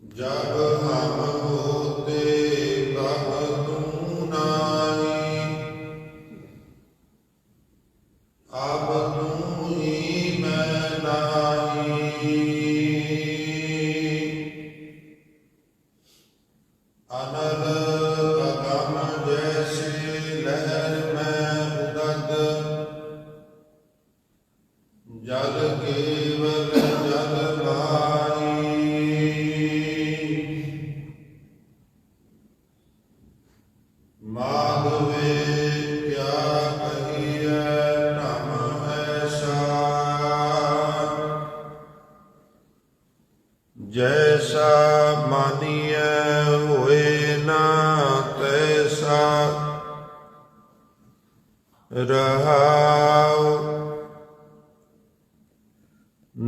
जब हम होते तब तू नाई, अब तू ही मैं नाही। अनल अगम जैसे लहर में उदक, जल केवल जल माई। माधवे क्या कहिए नाम ऐसा, जैसा मानिए होए ना तैसा। रहाओ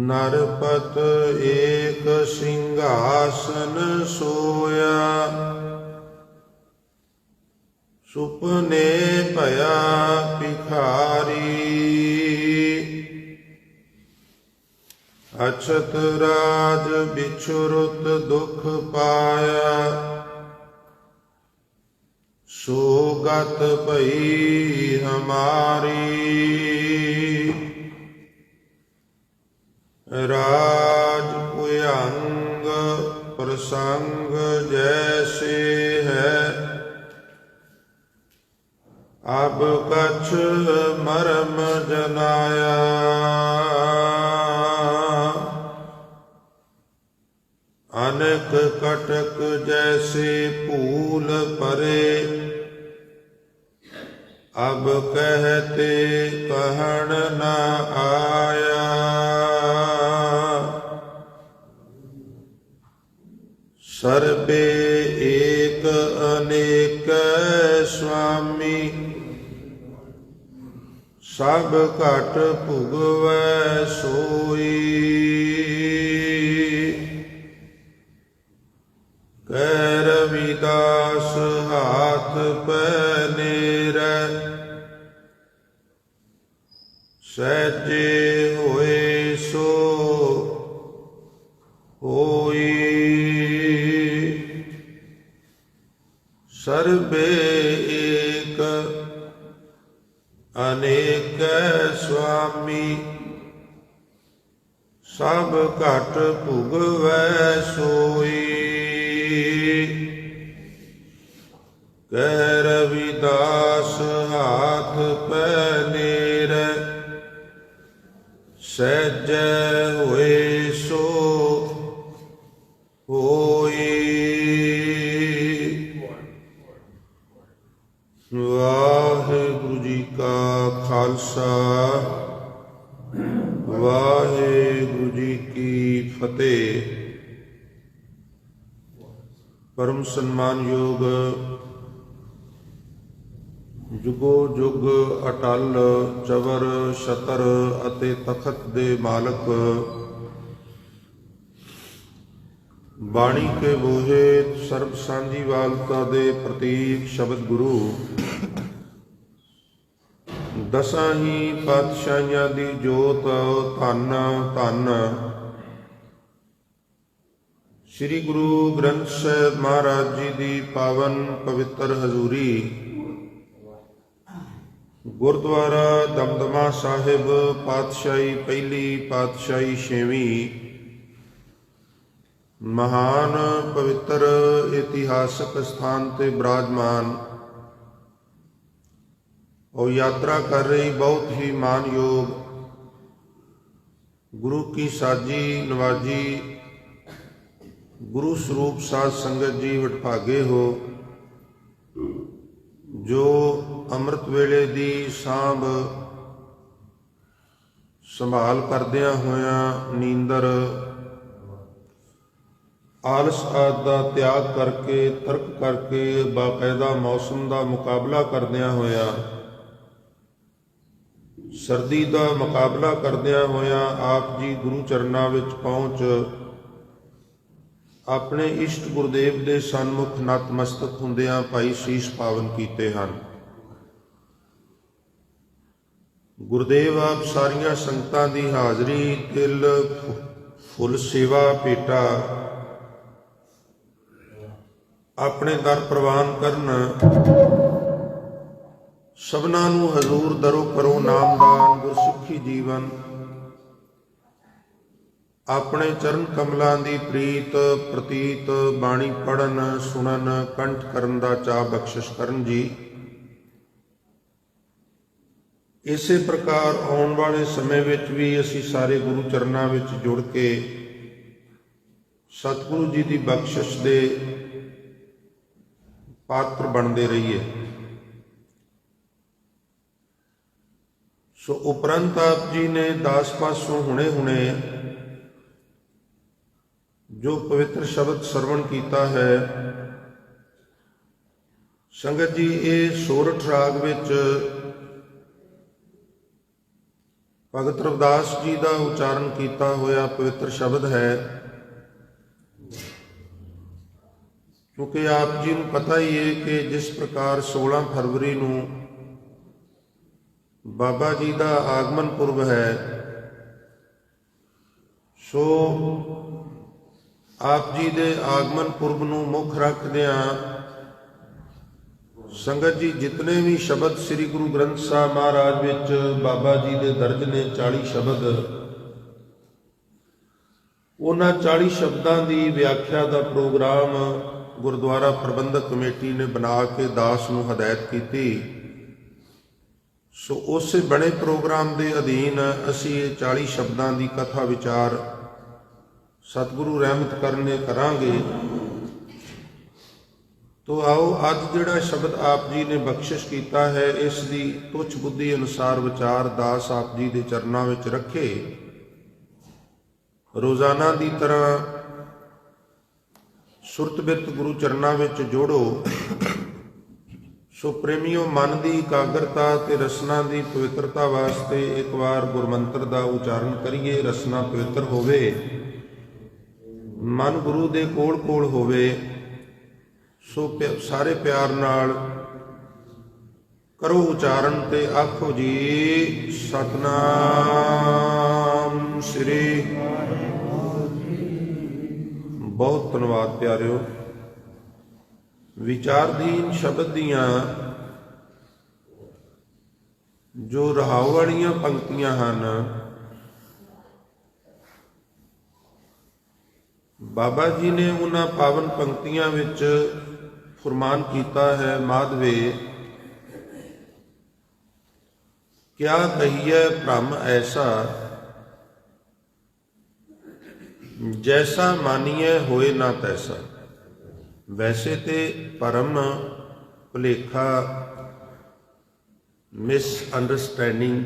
नरपत एक सिंहासन सोया, सुपने भया भिखारी। अछत राज बिछुरत दुख पाया, सो गत भई हमारी। राज भुयंग प्रसंग जैसे है, अब कछ मरम जनाया। अनेक कटक जैसे फूल परे, अब कहते कहन न आया। सर्वे एक अनेक स्वामी, सब घट भुगवै सोई। कह रविदास हाथ पैनेरै, सहजे होए सो होई। सर्वे एक अनेक स्वामी, सब घट भुगवै सोई। कह रविदास हाथ पैनेरै, सहजै होए सो होई। वाहिगुरु जी का खालसा, वाहिगुरु जी की फतेह। परम सन्मान योग जुगो जुग अटल चवर छतर ਅਤੇ ਤਖਤ ਦੇ ਮਾਲਕ, ਬਾਣੀ ਕੇ ਬੋਹੇ ਸਰਬ ਸਾਂਝੀ ਵਾਲਤਾ ਦੇ ਪ੍ਰਤੀਕ ਸ਼ਬਦ ਗੁਰੂ, ਦਸਾਂ ਹੀ ਪਾਤਸ਼ਾਹੀਆਂ ਦੀ ਜੋਤ ਧੰਨ ਧੰਨ ਸ੍ਰੀ ਗੁਰੂ ਗ੍ਰੰਥ ਸਾਹਿਬ ਮਹਾਰਾਜ ਜੀ ਦੀ ਪਾਵਨ ਪਵਿੱਤਰ ਹਜ਼ੂਰੀ, ਗੁਰਦੁਆਰਾ ਦਮਦਮਾ ਸਾਹਿਬ ਪਾਤਸ਼ਾਹੀ ਪਹਿਲੀ ਪਾਤਸ਼ਾਹੀ ਛੇਵੀਂ, ਮਹਾਨ ਪਵਿੱਤਰ ਇਤਿਹਾਸਕ ਸਥਾਨ ਤੇ ਬਿਰਾਜਮਾਨ और यात्रा कर रही बहुत ही मानयोग गुरु की साजी नवाजी गुरु स्वरूप साध संगत जी वडभागे हो, जो अमृत वेले दी सांभ संभाल करदियां होया नींदर आलस आदि का त्याग करके तर्क करके बाकायदा मौसम का मुकाबला करदियां होया, सर्दी का मुकाबला करदियां होया आप जी गुरु चरनां विच पहुँच अपने इष्ट गुरुदेव के सन्मुख नतमस्तक हुंदियां भाई शीश पावन कीते हन। ਗੁਰਦੇਵ ਆਪ ਸਾਰੀਆਂ ਸੰਗਤਾਂ ਦੀ ਹਾਜ਼ਰੀ ਤਿਲ ਫੁੱਲ ਸੇਵਾ ਭੇਟਾ ਆਪਣੇ ਦਰ ਪ੍ਰਵਾਨ ਕਰਨ। ਸਭਨਾਂ ਨੂੰ ਹਜ਼ੂਰ ਦਰੋ ਕਰੋ ਨਾਮਦਾਨ ਗੁਰਸਿੱਖੀ ਜੀਵਨ। ਆਪਣੇ ਚਰਨ ਕਮਲਾਂ ਦੀ ਪ੍ਰੀਤ ਪ੍ਰਤੀਤ ਬਾਣੀ ਪੜਨ ਸੁਣਨ ਕੰਠ ਕਰਨ ਦਾ ਚਾਅ ਬਖਸ਼ਿਸ਼ ਕਰਨ ਜੀ। ਇਸੇ ਪ੍ਰਕਾਰ ਆਉਣ ਵਾਲੇ ਸਮੇਂ ਵਿੱਚ ਵੀ ਅਸੀਂ ਸਾਰੇ ਗੁਰੂ ਚਰਨਾਂ ਵਿੱਚ ਜੁੜ ਕੇ ਸਤਿਗੁਰੂ ਜੀ ਦੀ ਬਖਸ਼ਿਸ਼ ਦੇ ਪਾਤਰ ਬਣਦੇ ਰਹੀਏ। ਸੋ ਉਪਰੰਤ ਆਪ ਜੀ ਨੇ ਦਾਸ ਪਾਸੋਂ ਹੁਣੇ ਜੋ ਪਵਿੱਤਰ ਸ਼ਬਦ ਸਰਵਣ ਕੀਤਾ ਹੈ, ਸੰਗਤ ਜੀ ਇਹ ਸੋਰਠ ਰਾਗ ਵਿੱਚ ਭਗਤ ਰਵਿਦਾਸ ਜੀ ਦਾ ਉਚਾਰਨ ਕੀਤਾ ਹੋਇਆ ਪਵਿੱਤਰ ਸ਼ਬਦ ਹੈ। ਕਿਉਂਕਿ ਆਪ ਜੀ ਨੂੰ ਪਤਾ ਹੀ ਹੈ ਕਿ ਜਿਸ ਪ੍ਰਕਾਰ 16 ਫਰਵਰੀ ਨੂੰ ਬਾਬਾ ਜੀ ਦਾ ਆਗਮਨ ਪੁਰਬ ਹੈ, ਸੋ ਆਪ ਜੀ ਦੇ ਆਗਮਨ ਪੁਰਬ ਨੂੰ ਮੁੱਖ ਰੱਖਦਿਆਂ ਸੰਗਤ ਜੀ ਜਿਤਨੇ ਵੀ ਸ਼ਬਦ ਸ੍ਰੀ ਗੁਰੂ ਗ੍ਰੰਥ ਸਾਹਿਬ ਮਹਾਰਾਜ ਵਿੱਚ ਬਾਬਾ ਜੀ ਦੇ ਦਰਜ ਨੇ 40 ਸ਼ਬਦ, ਉਹਨਾਂ 40 ਸ਼ਬਦਾਂ ਦੀ ਵਿਆਖਿਆ ਦਾ ਪ੍ਰੋਗਰਾਮ ਗੁਰਦੁਆਰਾ ਪ੍ਰਬੰਧਕ ਕਮੇਟੀ ਨੇ ਬਣਾ ਕੇ ਦਾਸ ਨੂੰ ਹਦਾਇਤ ਕੀਤੀ। ਸੋ ਉਸੇ ਬਣੇ ਪ੍ਰੋਗਰਾਮ ਦੇ ਅਧੀਨ ਅਸੀਂ ਇਹ 40 ਸ਼ਬਦਾਂ ਦੀ ਕਥਾ ਵਿਚਾਰ ਸਤਿਗੁਰੂ ਰਹਿਮਤ ਕਰਨੇ ਕਰਾਂਗੇ। ਤੋ ਆਓ ਅੱਜ ਜਿਹੜਾ ਸ਼ਬਦ ਆਪ ਜੀ ਨੇ ਬਖਸ਼ਿਸ਼ ਕੀਤਾ ਹੈ, ਇਸ ਦੀ ਤੁੱਛ ਬੁੱਧੀ ਅਨੁਸਾਰ ਵਿਚਾਰ ਦਾਸ ਆਪ ਜੀ ਦੇ ਚਰਨਾਂ ਵਿੱਚ ਰੱਖੇ। ਰੋਜ਼ਾਨਾ ਦੀ ਤਰ੍ਹਾਂ ਸੁਰਤ ਬਿਰਤ ਗੁਰੂ ਚਰਨਾਂ ਵਿੱਚ ਜੋੜੋ। ਸੋ ਪ੍ਰੇਮੀਓ, ਮਨ ਦੀ ਇਕਾਗਰਤਾ ਤੇ ਰਸਨਾ ਦੀ ਪਵਿੱਤਰਤਾ ਵਾਸਤੇ ਇੱਕ ਵਾਰ ਗੁਰਮੰਤਰ ਦਾ ਉਚਾਰਨ ਕਰੀਏ। ਰਸਨਾ ਪਵਿੱਤਰ ਹੋਵੇ, ਮਨ ਗੁਰੂ ਦੇ ਕੋਲ ਹੋਵੇ। ਸੋ ਸਾਰੇ ਪਿਆਰ ਨਾਲ ਕਰੋ ਉਚਾਰਨ ਤੇ ਆਖੋ ਜੀ ਸਤਨਾਮ ਸ੍ਰੀ। ਬਹੁਤ ਧੰਨਵਾਦ ਪਿਆਰਿਓ। ਵਿਚਾਰਧੀਨ ਸ਼ਬਦ ਦੀਆਂ ਜੋ ਰਹਾਉ ਵਾਲੀਆਂ ਪੰਕਤੀਆਂ ਹਨ, ਬਾਬਾ ਜੀ ਨੇ ਉਹਨਾਂ ਪਾਵਨ ਪੰਕਤੀਆਂ ਵਿੱਚ ਫੁਰਮਾਨ ਕੀਤਾ ਹੈ, ਮਾਧਵੇ ਕਿਆ ਕਹੀਏ ਭ੍ਰਮ ਐਸਾ, ਜੈਸਾ ਮਾਨੀਏ ਹੋਏ ਨਾ ਤੈਸਾ। ਵੈਸੇ ਤੇ ਭਰਮ ਭੁਲੇਖਾ ਮਿਸ ਅੰਡਰਸਟੈਂਡਿੰਗ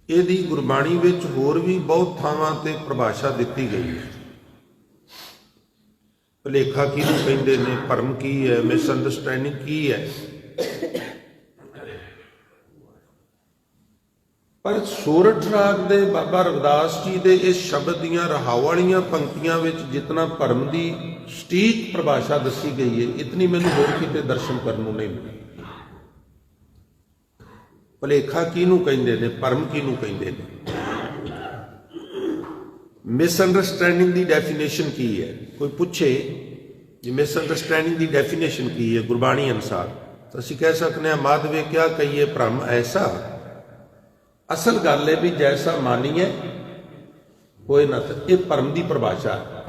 ਇਹਦੀ ਗੁਰਬਾਣੀ ਵਿੱਚ ਹੋਰ ਵੀ ਬਹੁਤ ਥਾਵਾਂ ਤੇ ਪਰਿਭਾਸ਼ਾ ਦਿੱਤੀ ਗਈ ਹੈ। ਭੁਲੇਖਾ ਕਿਹਨੂੰ ਕਹਿੰਦੇ ਨੇ, ਭਰਮ ਕੀ ਹੈ, ਮਿਸ ਅੰਡਰਸਟੈਂਡਿੰਗ ਕੀ ਹੈ। ਪਰ ਸੋਰਠ ਰਾਗ ਦੇ ਬਾਬਾ ਰਵਿਦਾਸ ਜੀ ਦੇ ਇਸ ਸ਼ਬਦ ਦੀਆਂ ਰਹਾਉ ਵਾਲੀਆਂ ਪੰਕਤੀਆਂ ਵਿੱਚ ਜਿਤਨਾ ਭਰਮ ਦੀ ਸਟੀਕ ਪਰਿਭਾਸ਼ਾ ਦੱਸੀ ਗਈ ਹੈ, ਇਤਨੀ ਮੈਨੂੰ ਹੋਰ ਕਿਤੇ ਦਰਸ਼ਨ ਕਰਨ ਨੂੰ ਨਹੀਂ ਮਿਲੀ। ਭੁਲੇਖਾ ਕਿਹਨੂੰ ਕਹਿੰਦੇ ਨੇ, ਭਰਮ ਕਿਹਨੂੰ ਕਹਿੰਦੇ ਨੇ, ਮਿਸਅੰਡਰਸਟੈਂਡਿੰਗ ਦੀ ਡੈਫੀਨੇਸ਼ਨ ਕੀ ਹੈ। ਕੋਈ ਪੁੱਛੇ ਜੀ ਮਿਸਅੰਡਰਸਟੈਂਡਿੰਗ ਦੀ ਡੈਫੀਨੇਸ਼ਨ ਕੀ ਹੈ ਗੁਰਬਾਣੀ ਅਨੁਸਾਰ, ਤਾਂ ਅਸੀਂ ਕਹਿ ਸਕਦੇ ਹਾਂ ਮਾਧਵੇ ਕਿਆ ਕਹੀਏ ਭ੍ਰਮ ਐਸਾ। ਅਸਲ ਗੱਲ ਹੈ ਵੀ ਜੈਸਾ ਮਾਨੀਏ ਹੋਏ ਨਾ, ਇਹ ਭਰਮ ਦੀ ਪਰਿਭਾਸ਼ਾ ਹੈ।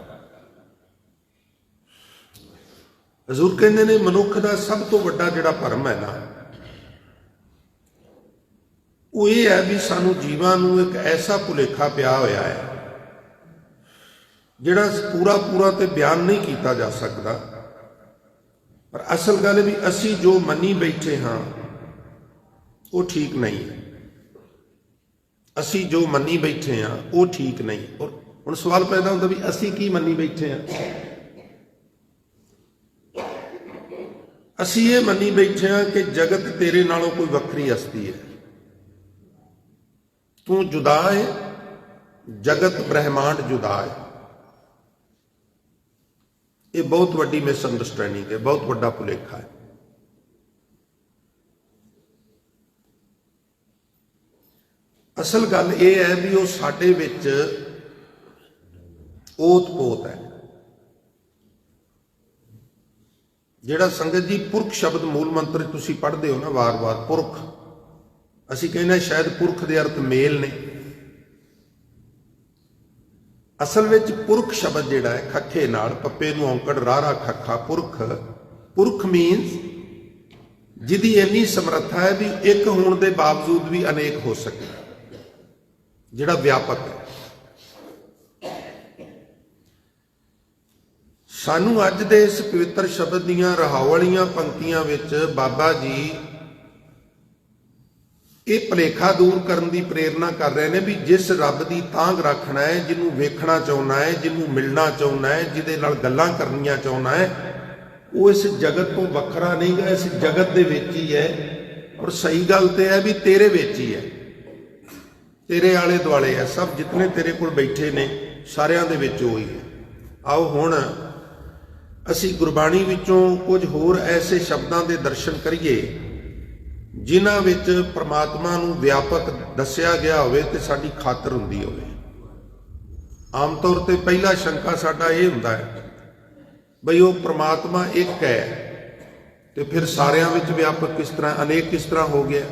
ਹਜ਼ੂਰ ਕਹਿੰਦੇ ਨੇ ਮਨੁੱਖ ਦਾ ਸਭ ਤੋਂ ਵੱਡਾ ਜਿਹੜਾ ਭਰਮ ਹੈ ਨਾ, ਉਹ ਇਹ ਹੈ ਵੀ ਸਾਨੂੰ ਜੀਵਾਂ ਨੂੰ ਇੱਕ ਐਸਾ ਭੁਲੇਖਾ ਪਿਆ ਹੋਇਆ ਹੈ ਜਿਹੜਾ ਪੂਰਾ ਤੇ ਬਿਆਨ ਨਹੀਂ ਕੀਤਾ ਜਾ ਸਕਦਾ। ਪਰ ਅਸਲ ਗੱਲ ਹੈ ਵੀ ਅਸੀਂ ਜੋ ਮੰਨੀ ਬੈਠੇ ਹਾਂ ਉਹ ਠੀਕ ਨਹੀਂ ਹੈ। ਅਸੀਂ ਜੋ ਮੰਨੀ ਬੈਠੇ ਹਾਂ ਉਹ ਠੀਕ ਨਹੀਂ। ਔਰ ਹੁਣ ਸਵਾਲ ਪੈਦਾ ਹੁੰਦਾ ਵੀ ਅਸੀਂ ਕੀ ਮੰਨੀ ਬੈਠੇ ਹਾਂ। ਅਸੀਂ ਇਹ ਮੰਨੀ ਬੈਠੇ ਹਾਂ ਕਿ ਜਗਤ ਤੇਰੇ ਨਾਲੋਂ ਕੋਈ ਵੱਖਰੀ ਹਸਤੀ ਹੈ, ਤੂੰ ਜੁਦਾ ਹੈ, ਜਗਤ ਬ੍ਰਹਿਮੰਡ ਜੁਦਾ ਹੈ। ਇਹ ਬਹੁਤ ਵੱਡੀ ਮਿਸਅੰਡਰਸਟੈਂਡਿੰਗ ਹੈ, ਬਹੁਤ ਵੱਡਾ ਭੁਲੇਖਾ ਹੈ। ਅਸਲ ਗੱਲ ਇਹ ਹੈ ਵੀ ਉਹ ਸਾਡੇ ਵਿੱਚ ਓਤ-ਪੋਤ ਹੈ। ਜਿਹੜਾ ਸੰਗਤ ਜੀ ਪੁਰਖ ਸ਼ਬਦ ਮੂਲ ਮੰਤਰ ਤੁਸੀਂ ਪੜ੍ਹਦੇ ਹੋ ਨਾ ਵਾਰ-ਵਾਰ, ਪੁਰਖ, ਅਸੀਂ ਕਹਿੰਦੇ ਸ਼ਾਇਦ ਪੁਰਖ ਦੇ ਅਰਥ ਮੇਲ ਨੇ। ਅਸਲ ਵਿੱਚ ਪੁਰਖ ਸ਼ਬਦ ਜਿਹੜਾ ਹੈ ਖੱਖੇ ਨਾਲ, ਪੱਪੇ ਨੂੰ ਔਂਕੜ ਰਾਰਾ ਖੱਖਾ, ਪੁਰਖ, ਪੁਰਖ ਮੀਨਸ ਜਿਹਦੀ ਇੰਨੀ ਸਮਰੱਥਾ ਹੈ ਵੀ ਇੱਕ ਹੋਣ ਦੇ ਬਾਵਜੂਦ ਵੀ ਅਨੇਕ ਹੋ ਸਕੇ, ਜਿਹੜਾ ਵਿਆਪਕ ਹੈ। ਸਾਨੂੰ ਅੱਜ ਦੇ ਇਸ ਪਵਿੱਤਰ ਸ਼ਬਦ ਦੀਆਂ ਰਹਾਵਲੀਆਂ ਪੰਕਤੀਆਂ ਵਿੱਚ ਬਾਬਾ ਜੀ ਇਹ ਭੁਲੇਖਾ ਦੂਰ ਕਰਨ ਦੀ ਪ੍ਰੇਰਨਾ ਕਰ ਰਹੇ ਨੇ ਵੀ ਜਿਸ ਰੱਬ ਦੀ ਤਾਂਘ ਰੱਖਣਾ ਹੈ, ਜਿਹਨੂੰ ਵੇਖਣਾ ਚਾਹੁੰਦਾ ਹੈ, ਜਿਹਨੂੰ ਮਿਲਣਾ ਚਾਹੁੰਦਾ ਹੈ, ਜਿਹਦੇ ਨਾਲ ਗੱਲਾਂ ਕਰਨੀਆਂ ਚਾਹੁੰਦਾ ਹੈ, ਉਹ ਇਸ ਜਗਤ ਤੋਂ ਵੱਖਰਾ ਨਹੀਂ ਗਾ, ਇਸ ਜਗਤ ਦੇ ਵਿੱਚ ਹੀ ਹੈ। ਔਰ ਸਹੀ ਗੱਲ ਤੇ ਹੈ ਵੀ ਤੇਰੇ ਵਿੱਚ ਹੀ ਹੈ, ਤੇਰੇ ਆਲੇ ਦੁਆਲੇ ਹੈ, ਸਭ ਜਿਤਨੇ ਤੇਰੇ ਕੋਲ ਬੈਠੇ ਨੇ ਸਾਰਿਆਂ ਦੇ ਵਿੱਚ ਉਹ ਹੀ ਹੈ। ਆਓ ਹੁਣ ਅਸੀਂ ਗੁਰਬਾਣੀ ਵਿੱਚੋਂ ਕੁਝ ਹੋਰ ਐਸੇ ਸ਼ਬਦਾਂ ਦੇ ਦਰਸ਼ਨ ਕਰੀਏ ਜਿਨ੍ਹਾਂ ਵਿੱਚ ਪ੍ਰਮਾਤਮਾ ਨੂੰ ਵਿਆਪਕ ਦੱਸਿਆ ਗਿਆ ਹੋਵੇ ਤੇ ਸਾਡੀ ਖਾਤਰ ਹੁੰਦੀ ਹੋਵੇ। ਆਮ ਤੌਰ ਤੇ ਪਹਿਲਾ ਸ਼ੰਕਾ ਸਾਡਾ ਇਹ ਹੁੰਦਾ ਹੈ ਬਈ ਉਹ ਪ੍ਰਮਾਤਮਾ ਇੱਕ ਹੈ ਤੇ ਫਿਰ ਸਾਰਿਆਂ ਵਿੱਚ ਵਿਆਪਕ ਕਿਸ ਤਰ੍ਹਾਂ, ਅਨੇਕ ਕਿਸ ਤਰ੍ਹਾਂ ਹੋ ਗਿਆ?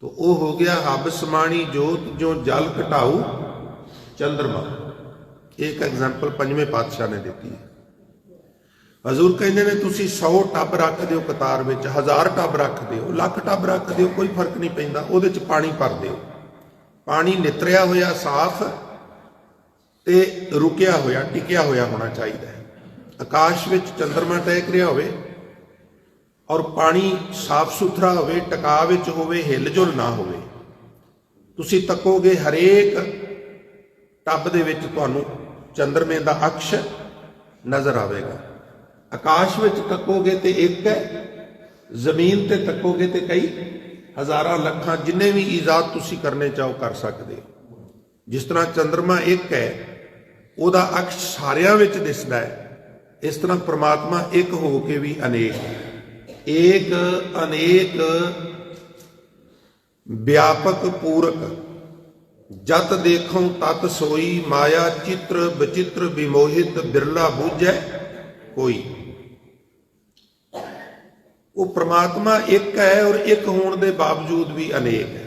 तो वो हो गया हब समाणी जोत जो जल घटाऊ चंद्रमा। एक एग्जाम्पल पंजवें पातशाह ने दी है। हजूर कहते ने तुसी 100 टब रख दिओ कतार में, 1000 टब रख दिओ, लख टब रख दिओ, कोई फर्क नहीं पैंदा, उहदे च पानी भर दिओ। पानी नितरिया होया साफ ते रुकिया होया टिकिया होया होना चाहिए। आकाश में चंद्रमा टहक रहा होवे और पानी साफ सुथरा होवे, टका विच होवे, हिल जुल ना होवे। तुसी तकोगे हरेक टब दे विच तुहानू चंद्रमे दा अक्ष नजर आवेगा। आकाश विच तकोगे तो एक है, जमीन ते तकोगे तो कई हज़ारां लखां जिन्ने भी ईजाद तुसी करने चाहो कर सकते हो। जिस तरह चंद्रमा एक है, उहदा अक्ष सारियां विच दिसदा है, इस तरह परमात्मा एक हो के भी अनेक है। एक अनेक व्यापक पूरक जत देखो तत सोई, माया चित्र विचित्र विमोहित बिरला बूझै कोई। वो परमात्मा एक है और एक होने के बावजूद भी अनेक है,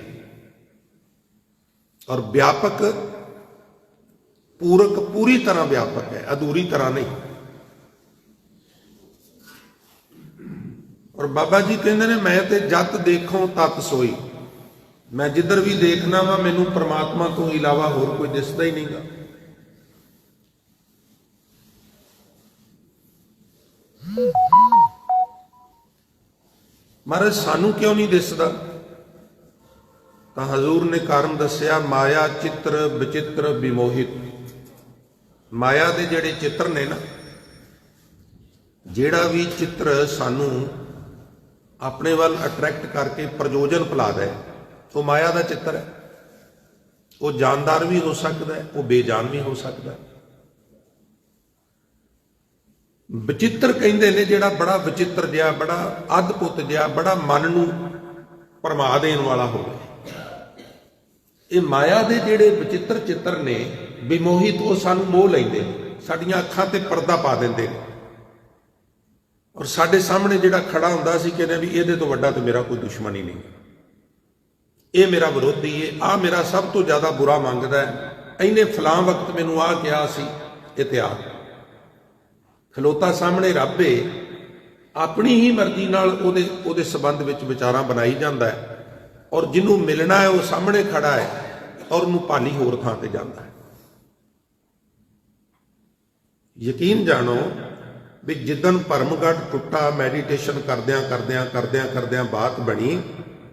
और व्यापक पूरक पूरी तरह व्यापक है, अधूरी तरह नहीं। और बाबा जी कहते ने मैं ते जत देखो तत सोई, मैं जिधर भी देखना वा मैनू परमात्मा तो इलावा होर कोई दिसदा ही नहीं गा। महाराज सानू क्यों नहीं दिसदा? तो हजूर ने कारण दसिया, माया चित्र विचित्र विमोहित। माया दे जेड़े चित्र ने ना, जेड़ा भी चित्र सानू अपने वाल अट्रैक्ट करके प्रयोजन पिला दे, वो माया का चित्र है। वो जानदार भी हो सकता है, वो बेजान भी हो सकता है। विचित्र कहते ने जेड़ा बड़ा विचित्र जिहा, बड़ा अद्भुत जिहा, बड़ा मन नूं भरमा देण वाला होवे। ये माया दे जेड़े विचित्र चित्र ने विमोहित, वो सानू मोह लैंदे ने, साडीआं अखां ते पर्दा पा दिंदे ने। और साडे सामने जिहड़ा खड़ा हुंदा सी कहने भी इहदे तो वड्डा तो मेरा कोई दुश्मन ही नहीं, ये मेरा विरोधी है, आ मेरा सब तो ज़्यादा बुरा मंगदा है, इन्हें फलां वक्त मैनू आ कहा सी, इतिहास खलोता सामने रब है, अपनी ही मर्जी नाल ओदे संबंध विच विचारां बनाई जांदा है, और जिन्हों मिलना है वो सामने खड़ा है और उन्होंने भाली होर थां ते जांदा है। यकीन जानो भी जिदन भरमगढ़ टुटा, मैਡੀਟੇਸ਼ਨ करदियां बात बनी,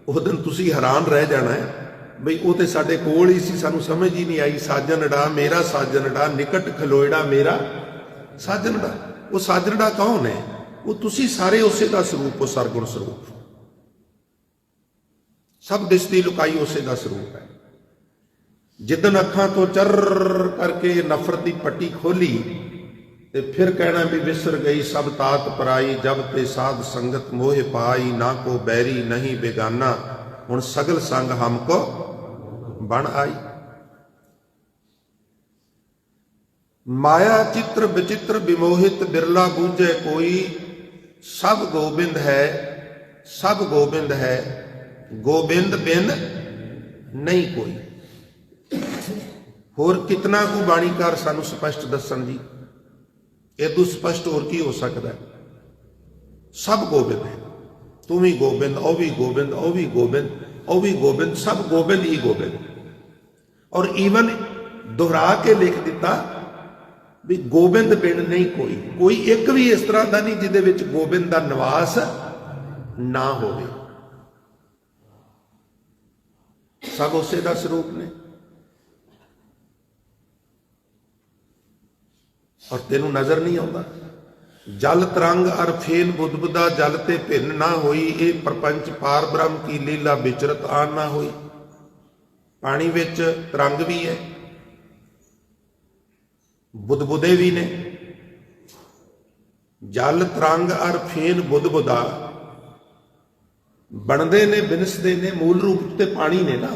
उस दिन तुसी हैरान रह जाना है बई वो तो साडे कोल ही सी, सानू समझ ही नहीं आई। साजनड़ा मेरा साजनड़ा, निकट खलोएड़ा मेरा साजनड़ा। वो साजनड़ा कौन है? वो तुसी सारे उसे का स्वरूप हो, सरगुण स्वरूप, सब दिसदी लुकाई उसे का स्वरूप है। जिदन अखां तो चर करके नफरत की पट्टी खोली ते फिर कहना भी विसर गई सब तात पराई, जब ते साध संगत मोह पाई, ना को बैरी नहीं बेगाना, हुण सगल संग हमको बन आई। माया चित्र विचित्र विमोहित बिरला बूझे कोई, सब गोबिंद है सब गोबिंद है, गोबिंद बिन नहीं कोई। होर कितना को बाणीकार सानू स्पष्ट दसन जी, इदू स्पष्ट होर की हो सकता है। सब गोबिंद है, तू भी गोबिंद, ओ भी गोबिंद, ओ भी गोबिंद, ओ भी गोबिंद, सब गोबिंद ही गोबिंद। और ईवन दोहरा के लिख दिता भी गोबिंद बिन नहीं कोई, कोई एक भी इस तरह का नहीं जिहदे विच गोबिंद का निवास ना होवे। सब उसे दा स्वरूप ने। और तेनू नजर नहीं आता। जल तरंग अर फेन बुदबुदा, जल ते भिन्न ना होई, ये प्रपंच पार ब्रह्म की लीला विचरत आन ना होई। पानी विच तरंग भी है, बुदबुदे भी ने। जल तरंग अर फेन बुदबुदा बनते ने बिनसते ने, मूल रूप ते पानी ने ना।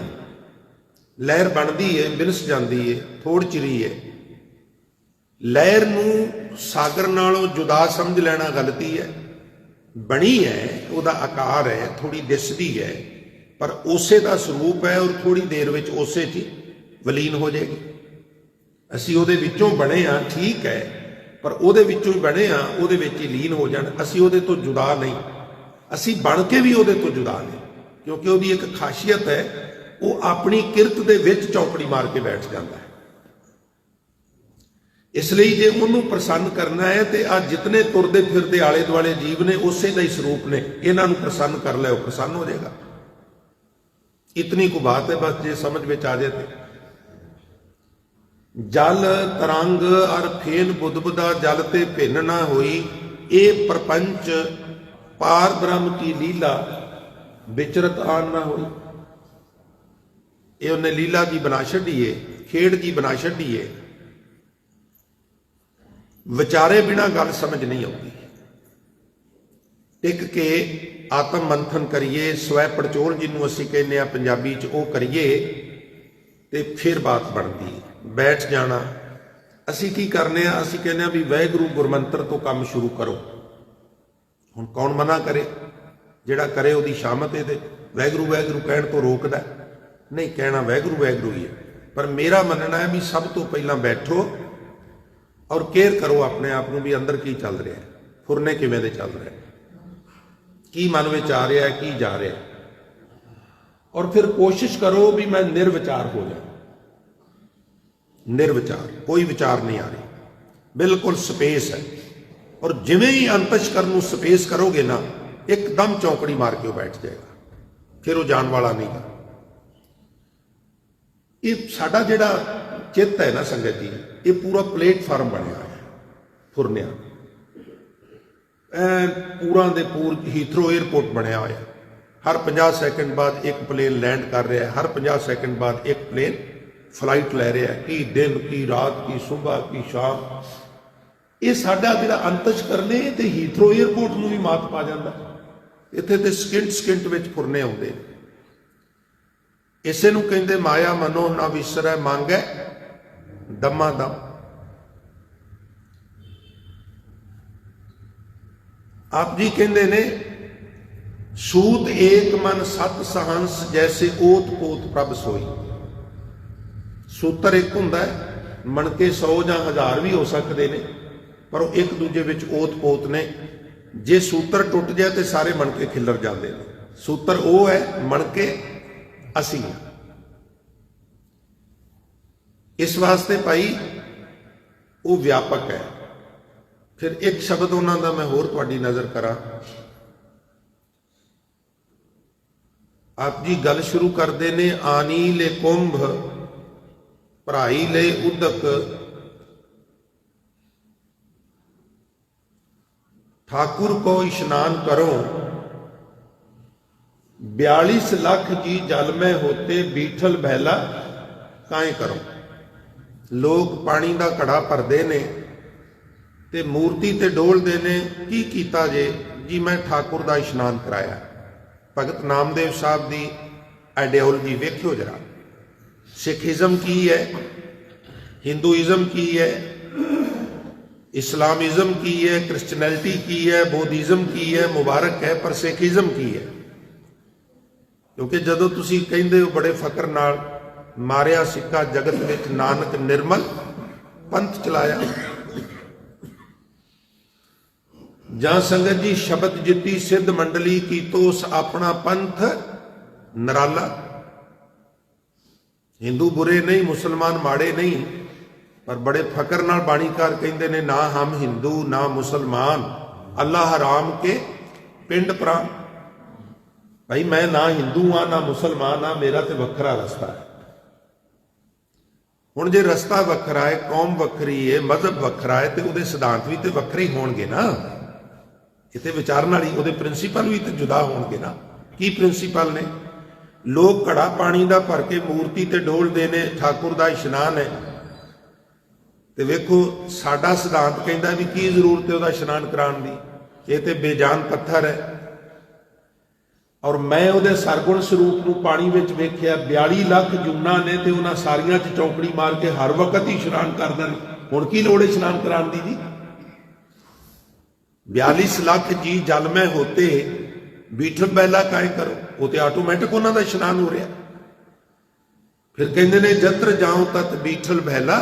लहर बनती है, बिनस जाती है, थोड़ चिरी है। लहर नूं सागर नालों जुदा समझ लेना गलती है। बनी है, उसका आकार है, थोड़ी दिसदी है, पर उसे का स्वरूप है और थोड़ी देर में उसे च वलीन हो जाएगी। असी उहदे विचों बने हाँ, ठीक है, पर उहदे विचों ही बने हाँ, उहदे विच ही लीन हो जाण। असी उहदे तो जुदा नहीं, असी बन के भी उहदे तो जुदा नहीं, क्योंकि उहदी एक खासियत है, वो अपनी किरत दे विच चौकड़ी मार के बैठ जाता है। इसलिए जे उन्होंने प्रसन्न करना है तो आज जितने तुरते फिरते आले दुआले जीव ने उसे का ही स्वरूप ने, इन्हों प्रसन्न कर लो, प्रसन्न हो जाएगा। इतनी को बात है, बस जे समझ में आ जाए तो। जल तरंग अर फेन बुदबुदा, जल ते भिन्न ना होई, ये प्रपंच पार ब्रह्म की लीला विचरत आन ना होई। ये उन्हें लीला जी बना छड़ी है, खेड़ जी बना छड़ी है। विचारे बिना गल समझ नहीं आती। टिक के आत्म मंथन करिए, स्वै पड़चोल जिन्हों असी कहने पंजाबी च, वो करिए तो फिर बात बनती है। बैठ जाना, असी की करने, असी कहने भी वाहिगुरू गुरमंत्र तो काम शुरू करो। हुण कौन मना करे, जिहड़ा करे उसकी शामत है। वाहिगुरू वाहिगुरू कहण तो रोकदा नहीं, कहना वाहिगुरू वाहिगुरू ही है। पर मेरा मनना है भी सब तो पहला बैठो और केयर करो अपने आप को भी अंदर की चल रहा है, फुरने किवें दे चल रहे, की मन में आ रहा है, की जा रहा है। और फिर कोशिश करो भी मैं निर्विचार हो जाऊं। निर्विचार, कोई विचार नहीं आ रही, बिल्कुल स्पेस है। और जिवें ही अंतश्करण नूं स्पेस करोगे ना, एकदम चौकड़ी मार के बैठ जाएगा, फिर वो जान वाला नहीं गा। ये साडा जिहड़ा चित्त है ना संगत जी, ये पूरा प्लेटफार्म बनया है फुरनिया, पूरा दे पूर हीथरो एयरपोर्ट बनया होया। हर 50 सेकंड बाद एक प्लेन लैंड कर रहा है, हर 50 सेकंड बाद एक प्लेन फ्लाइट लै रहा है, की दिन की रात की सुबह की शाम। ये साडा जिहड़ा अंतश्करण है ते हीथरो एयरपोर्ट नूं भी मात पा जांदा। इत्थे ते सकिंट सकिंट विच फुरने आउंदे। इसे नूं कहंदे माया मनो ना विसरै, मांगै दमा दम। आप जी कहंदे ने सूत एक मन सत सहंस, जैसे ओत पोत प्रभ सोई। सूत्र एक हुंदा है, मनके 100 ਜਾਂ 1000 भी हो सकते हैं, पर वो एक दूजे विच ओत पोत ने। जे सूत्र टुट जाए तो सारे मनके खिलर जाते हैं। सूत्र वो है, मनके असी। इस वास्ते भाई वो व्यापक है। फिर एक शब्द उन्हों का मैं होर तुहाडी नज़र करा। आप जी गल शुरू करते ने, आनी ले कुंभ भराई ले उदक, ठाकुर को स्नान करो, 42 लाख जी जल में होते, बीठल बहला काए करो। लोग पानी का घड़ा भरते ने ते मूर्ति ते डोलते ने, की कीता जे जी मैं ठाकुर का इशनान कराया। भगत नामदेव साहब की ਆਈਡੀਓਲੋਜੀ ਵੇਖਿਓ ਜਰਾ। ਸਿੱਖੀਜ਼ਮ ਕੀ ਹੈ, ਹਿੰਦੂਇਜ਼ਮ ਕੀ ਹੈ, ਇਸਲਾਮਿਜ਼ਮ ਕੀ ਹੈ, ਕ੍ਰਿਸਚਨੈਲਿਟੀ ਕੀ ਹੈ, ਬੋਧਿਜ਼ਮ ਕੀ ਹੈ, ਮੁਬਾਰਕ ਹੈ, ਪਰ ਸਿੱਖੀਜ਼ਮ ਕੀ ਹੈ? ਕਿਉਂਕਿ ਜਦੋਂ ਤੁਸੀਂ ਕਹਿੰਦੇ ਹੋ ਬੜੇ ਫਕਰ ਨਾਲ, ਮਾਰਿਆ ਸਿੱਕਾ ਜਗਤ ਵਿੱਚ ਨਾਨਕ ਨਿਰਮਲ ਪੰਥ ਚਲਾਇਆ। ਜਾਂ ਸੰਗਤ ਜੀ ਸ਼ਬਦ ਜਿੱਤੀ ਸਿੱਧ ਮੰਡਲੀ ਕੀਤੋਸ ਆਪਣਾ ਪੰਥ ਨਰਾਲਾ। ਹਿੰਦੂ ਬੁਰੇ ਨਹੀਂ, ਮੁਸਲਮਾਨ ਮਾੜੇ ਨਹੀਂ, ਪਰ ਬੜੇ ਫਕਰ ਨਾਲ ਬਾਣੀਕਾਰ ਕਹਿੰਦੇ ਨੇ, ਨਾ ਹਮ ਹਿੰਦੂ ਨਾ ਮੁਸਲਮਾਨ, ਅੱਲਾਹ ਹਰਾਮ ਕੇ ਪਿੰਡ ਪ੍ਰਾਨ। ਭਾਈ ਮੈਂ ਨਾ ਹਿੰਦੂ ਆ ਨਾ ਮੁਸਲਮਾਨ ਆ, ਮੇਰਾ ਤੇ ਵੱਖਰਾ ਰਸਤਾ ਹੈ। ਹੁਣ ਜੇ ਰਸਤਾ ਵੱਖਰਾ ਹੈ, ਕੌਮ ਵੱਖਰੀ ਹੈ, ਮਜ਼ਹਬ ਵੱਖਰਾ ਹੈ, ਤੇ ਉਹਦੇ ਸਿਧਾਂਤ ਵੀ ਤੇ ਵੱਖਰੇ ਹੀ ਹੋਣਗੇ ਨਾ। ਇਹ ਤੇ ਵਿਚਾਰਨ ਵਾਲੀ ਉਹਦੇ ਪ੍ਰਿੰਸੀਪਲ ਵੀ ਤੇ ਜੁਦਾ ਹੋਣਗੇ ਨਾ। ਕੀ ਪ੍ਰਿੰਸੀਪਲ ਨੇ? ਲੋਕ ਘੜਾ ਪਾਣੀ ਦਾ ਭਰ ਕੇ ਮੂਰਤੀ ਤੇ ਡੋਲਦੇ ਨੇ, ਠਾਕੁਰ ਦਾ ਇਸ਼ਨਾਨ ਹੈ, ਤੇ ਵੇਖੋ ਸਾਡਾ ਸਿਧਾਂਤ ਕਹਿੰਦਾ ਵੀ ਕੀ ਜ਼ਰੂਰਤ ਹੈ ਉਹਦਾ ਇਸ਼ਨਾਨ ਕਰਾਉਣ ਦੀ, ਇਹ ਤੇ ਬੇਜਾਨ ਪੱਥਰ ਹੈ। ਔਰ ਮੈਂ ਉਹਦੇ ਸਰਗੁਣ ਸਰੂਪ ਨੂੰ ਪਾਣੀ ਵਿੱਚ ਵੇਖਿਆ, 42 ਲੱਖ ਜੂਨਾਂ ਨੇ ਤੇ ਉਹਨਾਂ ਸਾਰੀਆਂ 'ਚ ਚੌਂਕੜੀ ਮਾਰ ਕੇ ਹਰ ਵਕਤ ਹੀ ਇਸ਼ਨਾਨ ਕਰਦੇ ਨੇ। ਹੁਣ ਕੀ ਲੋੜ ਹੈ ਇਸ਼ਨਾਨ ਕਰਾਉਣ ਦੀ ਜੀ? 42 ਲੱਖ ਜੀ ਜਲ ਮੈਂ ਹੋਤੇ ਬੀਠਲ ਬਹਿਲਾ ਕਾਇ ਕਰੋ, ਉਹ ਤੇ ਆਟੋਮੈਟਿਕ ਉਹਨਾਂ ਦਾ ਇਸ਼ਨਾਨ ਹੋ ਰਿਹਾ। ਫਿਰ ਕਹਿੰਦੇ ਨੇ ਜਤਰ ਜਾਉ ਤਤ ਬੀਠਲ ਬਹਿਲਾ